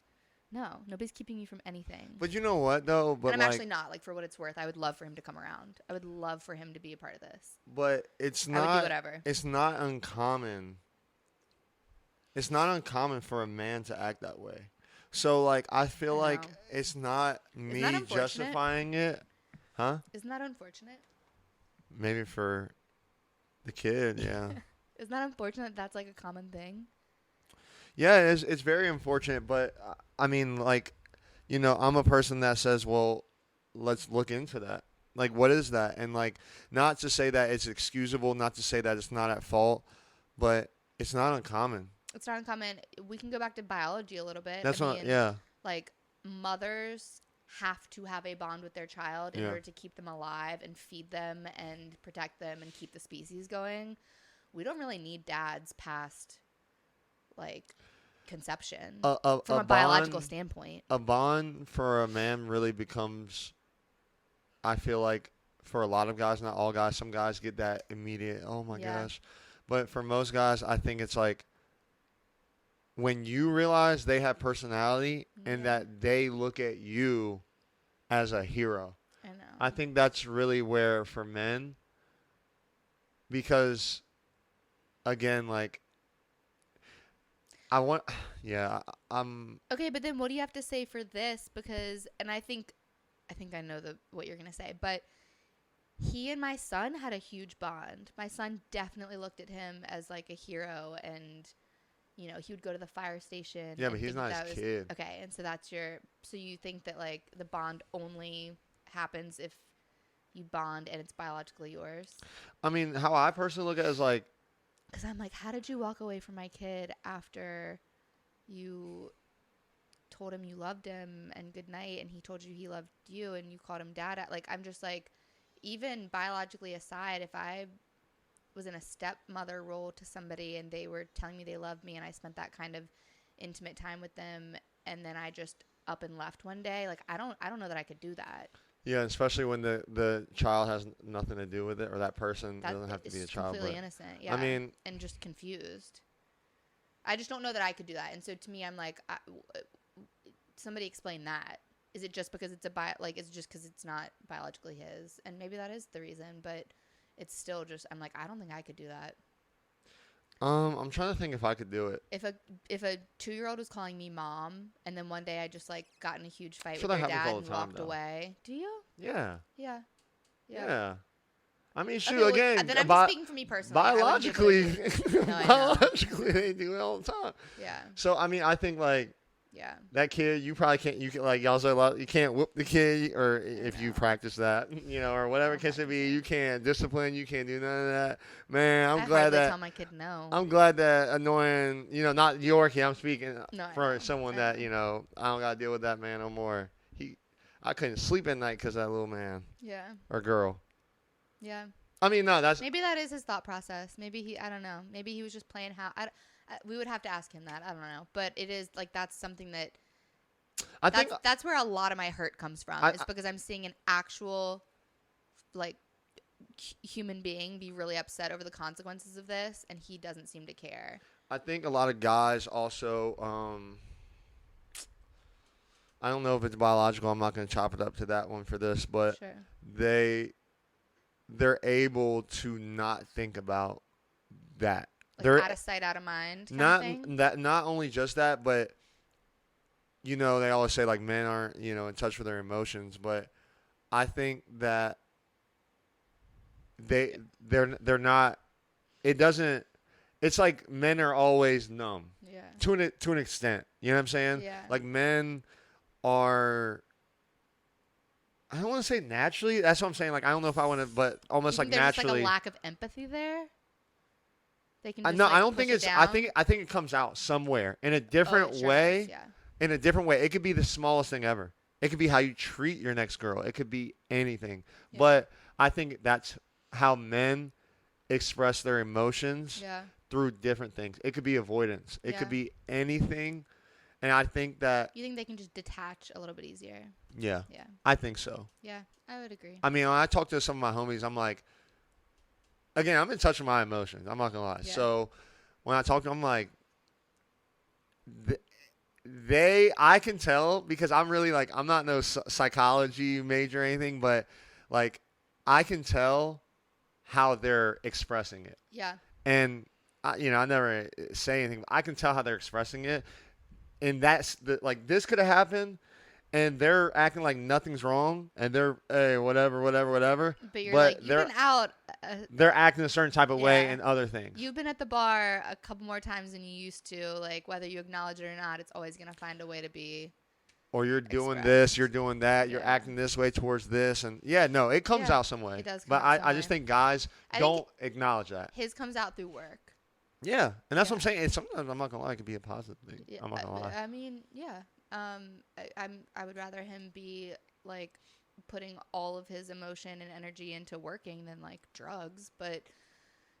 No, nobody's keeping you from anything. But you know what though? But and I'm actually not, like, for what it's worth. I would love for him to come around. I would love for him to be a part of this. But it's not. I would do whatever. It's not uncommon. It's not uncommon for a man to act that way. So like, I feel like it's not me justifying it, huh? Isn't that unfortunate? Maybe for the kid, yeah. Isn't that unfortunate? That's like a common thing. Yeah, it's very unfortunate, but I mean, like, I'm a person that says, well, let's look into that. Like, what is that? And like, not to say that it's excusable, not to say that it's not at fault, but it's not uncommon. It's not uncommon. We can go back to biology a little bit. I That's not, mean, yeah, like mothers have to have a bond with their child in yeah. order to keep them alive and feed them and protect them and keep the species going. We don't really need dads past like conception from A a biological bond, standpoint. a bond for a man really becomes, I feel like, for a lot of guys, not all guys, some guys get that immediate, oh my Yeah. gosh. But for most guys, I think it's like when you realize they have personality and Yeah. that they look at you as a hero. I know. I think that's really where for men, because again, like I want, yeah, I'm, Okay, but then what do you have to say for this? Because, and I think I know what you're gonna say, but he and my son had a huge bond. My son definitely looked at him as like a hero, and he would go to the fire station. yeah, And but he's think not that his was kid. okay. And so you think that like the bond only happens if you bond and it's biologically yours? I mean, how I personally look at it is like, Because I'm like, how did you walk away from my kid after you told him you loved him and good night, and he told you he loved you, and you called him dad? Like, I'm just like, even biologically aside, if I was in a stepmother role to somebody and they were telling me they loved me and I spent that kind of intimate time with them, and then I just up and left one day, like I don't know that I could do that. yeah, especially when the child has nothing to do with it, or that person That doesn't have to be a is child. completely But innocent. Yeah. I mean, And just confused. I just don't know that I could do that. And so to me, I'm like, somebody explain that. Is it just because it's is it just because it's not biologically his? And maybe that is the reason, but it's still just, I'm like, I don't think I could do that. I'm trying to think if I could do it. If a 2-year-old was calling me mom, and then one day I just like got in a huge fight So with that their happens dad all and the time, walked though. away. Do you? Yeah, Yeah. Yeah. yeah. I mean, shoot, Okay, well, again, then I'm just speaking for me personally. I wouldn't be able biologically, to do it. No, I know. biologically, they do it all the time. Yeah. So I mean, I think like Yeah. that kid, you probably can't. You can like y'all say a lot. You can't whoop the kid, or if you know. practice that, or whatever I'll case it be. practice it. You can't discipline. You can't do none of that. Man, I hardly tell my kid no. I'm glad that annoying. Not your kid. I'm speaking No, I for know. someone I that know. I don't gotta deal with that man no more. I couldn't sleep at night because that little man Yeah. or girl. Yeah. I mean, no, that's. Maybe that is his thought process. Maybe I don't know. Maybe he was just playing we would have to ask him that. I don't know. But it is like, that's something that, I think that's where a lot of my hurt comes from. It's because I'm seeing an actual, like, human being be really upset over the consequences of this, and he doesn't seem to care. I think a lot of guys also. I don't know if it's biological. I'm not going to chop it up to that one for this, but Sure. they're able to not think about that. Like, They're out of sight, out of mind kind not of thing. that. Not only just that, but they always say like men aren't in touch with their emotions, but I think that they're not. It doesn't. It's like men are always numb. Yeah. To an extent. You know what I'm saying? Yeah. Like men are. I don't want to say naturally. That's what I'm saying. Like I don't know if I want to, but almost You like think there's just, naturally. like, a lack of empathy there. They can. Just, No, like, I don't push think it it's. down? I think it comes out somewhere in a Oh, different it sure way. does, yeah. In a different way. It could be the smallest thing ever. It could be how you treat your next girl. It could be anything. Yeah. But I think that's how men express their emotions Yeah. through different things. It could be avoidance. It could Yeah. be anything. And I think that, You think they can just detach a little bit easier? yeah, Yeah. I think so. Yeah, I would agree. I mean, when I talk to some of my homies, I'm like, again, I'm in touch with my emotions. I'm not going to lie. Yeah. So when I talk to them, I'm like, I can tell because I'm really like, I'm not no psychology major or anything, but like, I can tell how they're expressing it. Yeah. And, I never say anything, but I can tell how they're expressing it. And that's like, this could have happened. and they're acting like nothing's wrong, and they're hey whatever whatever whatever, But you're like, but you've been out. they're acting a certain type of way Yeah. in other things. You've been at the bar a couple more times than you used to. Like, whether you acknowledge it or not, it's always going to find a way to be Or you're doing this, expressed. you're doing that, you're Yeah. acting this way towards this, and yeah, no, it comes Yeah, out some way. it does come But out some I just way. think guys I think don't acknowledge that. his comes out through work. Yeah, and that's what I'm Yeah. saying. It's sometimes I'm not gonna lie, it could be a positive thing. Yeah, I'm not gonna lie. I mean, yeah. I would rather him be like putting all of his emotion and energy into working than like drugs. But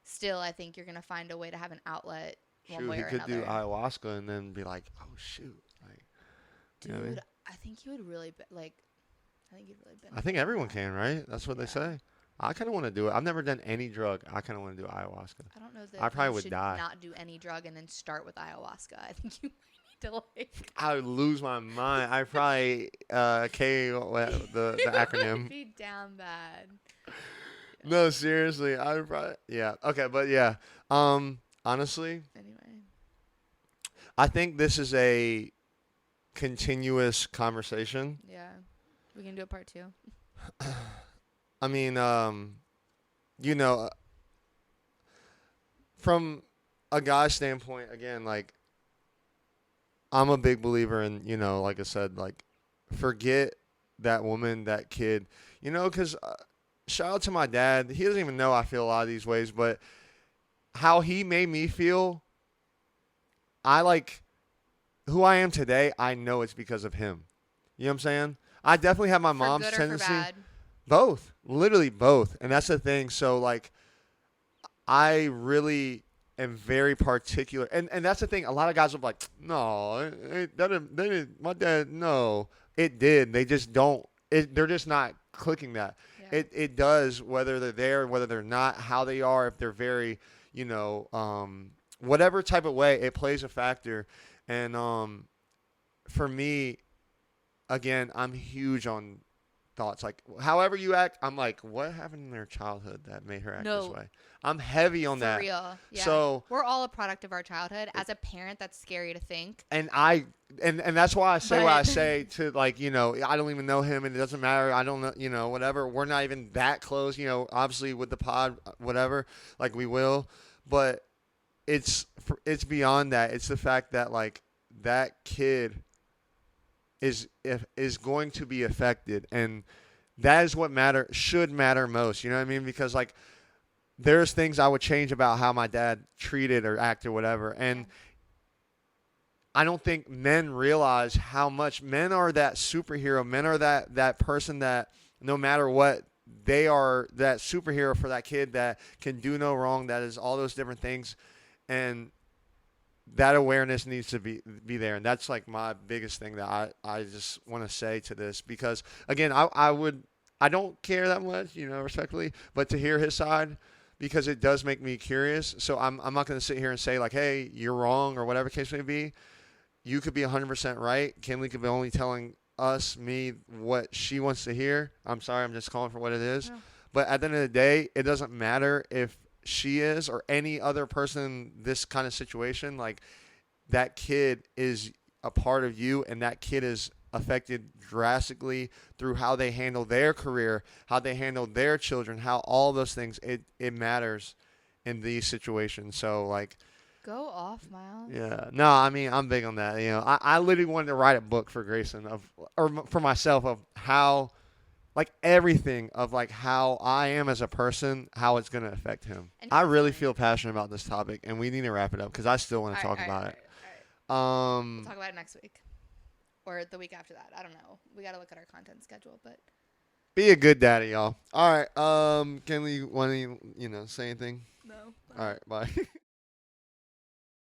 still, I think you're gonna find a way to have an outlet one Shoot, way he or could do another. ayahuasca and then be like, oh shoot, like, you Dude, know what I mean? I think he would really like. I think he'd really I benefit think from everyone that. can, right? That's what they Yeah. say. I kind of want to do it. I've never done any drug. I kind of want to do ayahuasca. I don't know that I probably you would should die. not do any drug and then start with ayahuasca. I think you might need to like. I would lose my mind. I probably the You acronym. would be down bad. No, seriously, I would probably yeah. Okay, but yeah. Honestly, Anyway, I think this is a continuous conversation. yeah, we can do a part 2. I mean, you know, from a guy's standpoint, again, like I'm a big believer in, like I said, like forget that woman, that kid, because shout out to my dad. He doesn't even know I feel a lot of these ways, but how he made me feel, I like who I am today. I know it's because of him. You know what I'm saying? I definitely have my For mom's good or tendency. for bad. Both, literally both, and that's the thing. So like, I really am very particular, and that's the thing. A lot of guys will be like, no, they didn't, my dad, no, it did. They just don't. They're just not clicking that. Yeah. It does, whether they're there, whether they're not, how they are, if they're very, whatever type of way, it plays a factor. And for me, again, I'm huge on thoughts. Like, however you act, I'm like, what happened in their childhood that made her act this No. way? I'm heavy on For that. real. Yeah. So, we're all a product of our childhood. As a parent, that's scary to think. and and that's why I say what I But say to, like, I don't even know him and it doesn't matter. I don't know, whatever. We're not even that close, obviously with the pod, whatever, like we will. But it's beyond that. It's the fact that, like, that kid is going to be affected, and that is what should matter most. You know what I mean? Because, like, there's things I would change about how my dad treated or acted, whatever, and I don't think men realize how much men are that superhero. Men are that person that no matter what, they are that superhero for that kid that can do no wrong. That is all those different things, and that awareness needs to be there. And that's like my biggest thing that I just want to say to this, because again, I don't care that much, respectfully, but to hear his side, because it does make me curious. So I'm not going to sit here and say like, hey, you're wrong or whatever case may be. You could be 100% right. Kinley could be only telling me what she wants to hear. I'm sorry, I'm just calling for what it is. Yeah. But at the end of the day, it doesn't matter if she is or any other person in this kind of situation. Like, that kid is a part of you, and that kid is affected drastically through how they handle their career, how they handle their children, how all those things, it matters in these situations. So, like, go off, Miles. yeah, no, I mean, I'm big on that. I literally wanted to write a book for Grayson or for myself of how, like, everything of like how I am as a person, how it's going to affect him. And I really trust me. feel passionate about this topic, and we need to wrap it up because I still want to talk about it. All right. We'll Um, talk about it next week. Or the week after that. I don't know. We got to look at our content schedule, but be a good daddy, y'all. All right. Can we want to say anything? no. All right. Bye.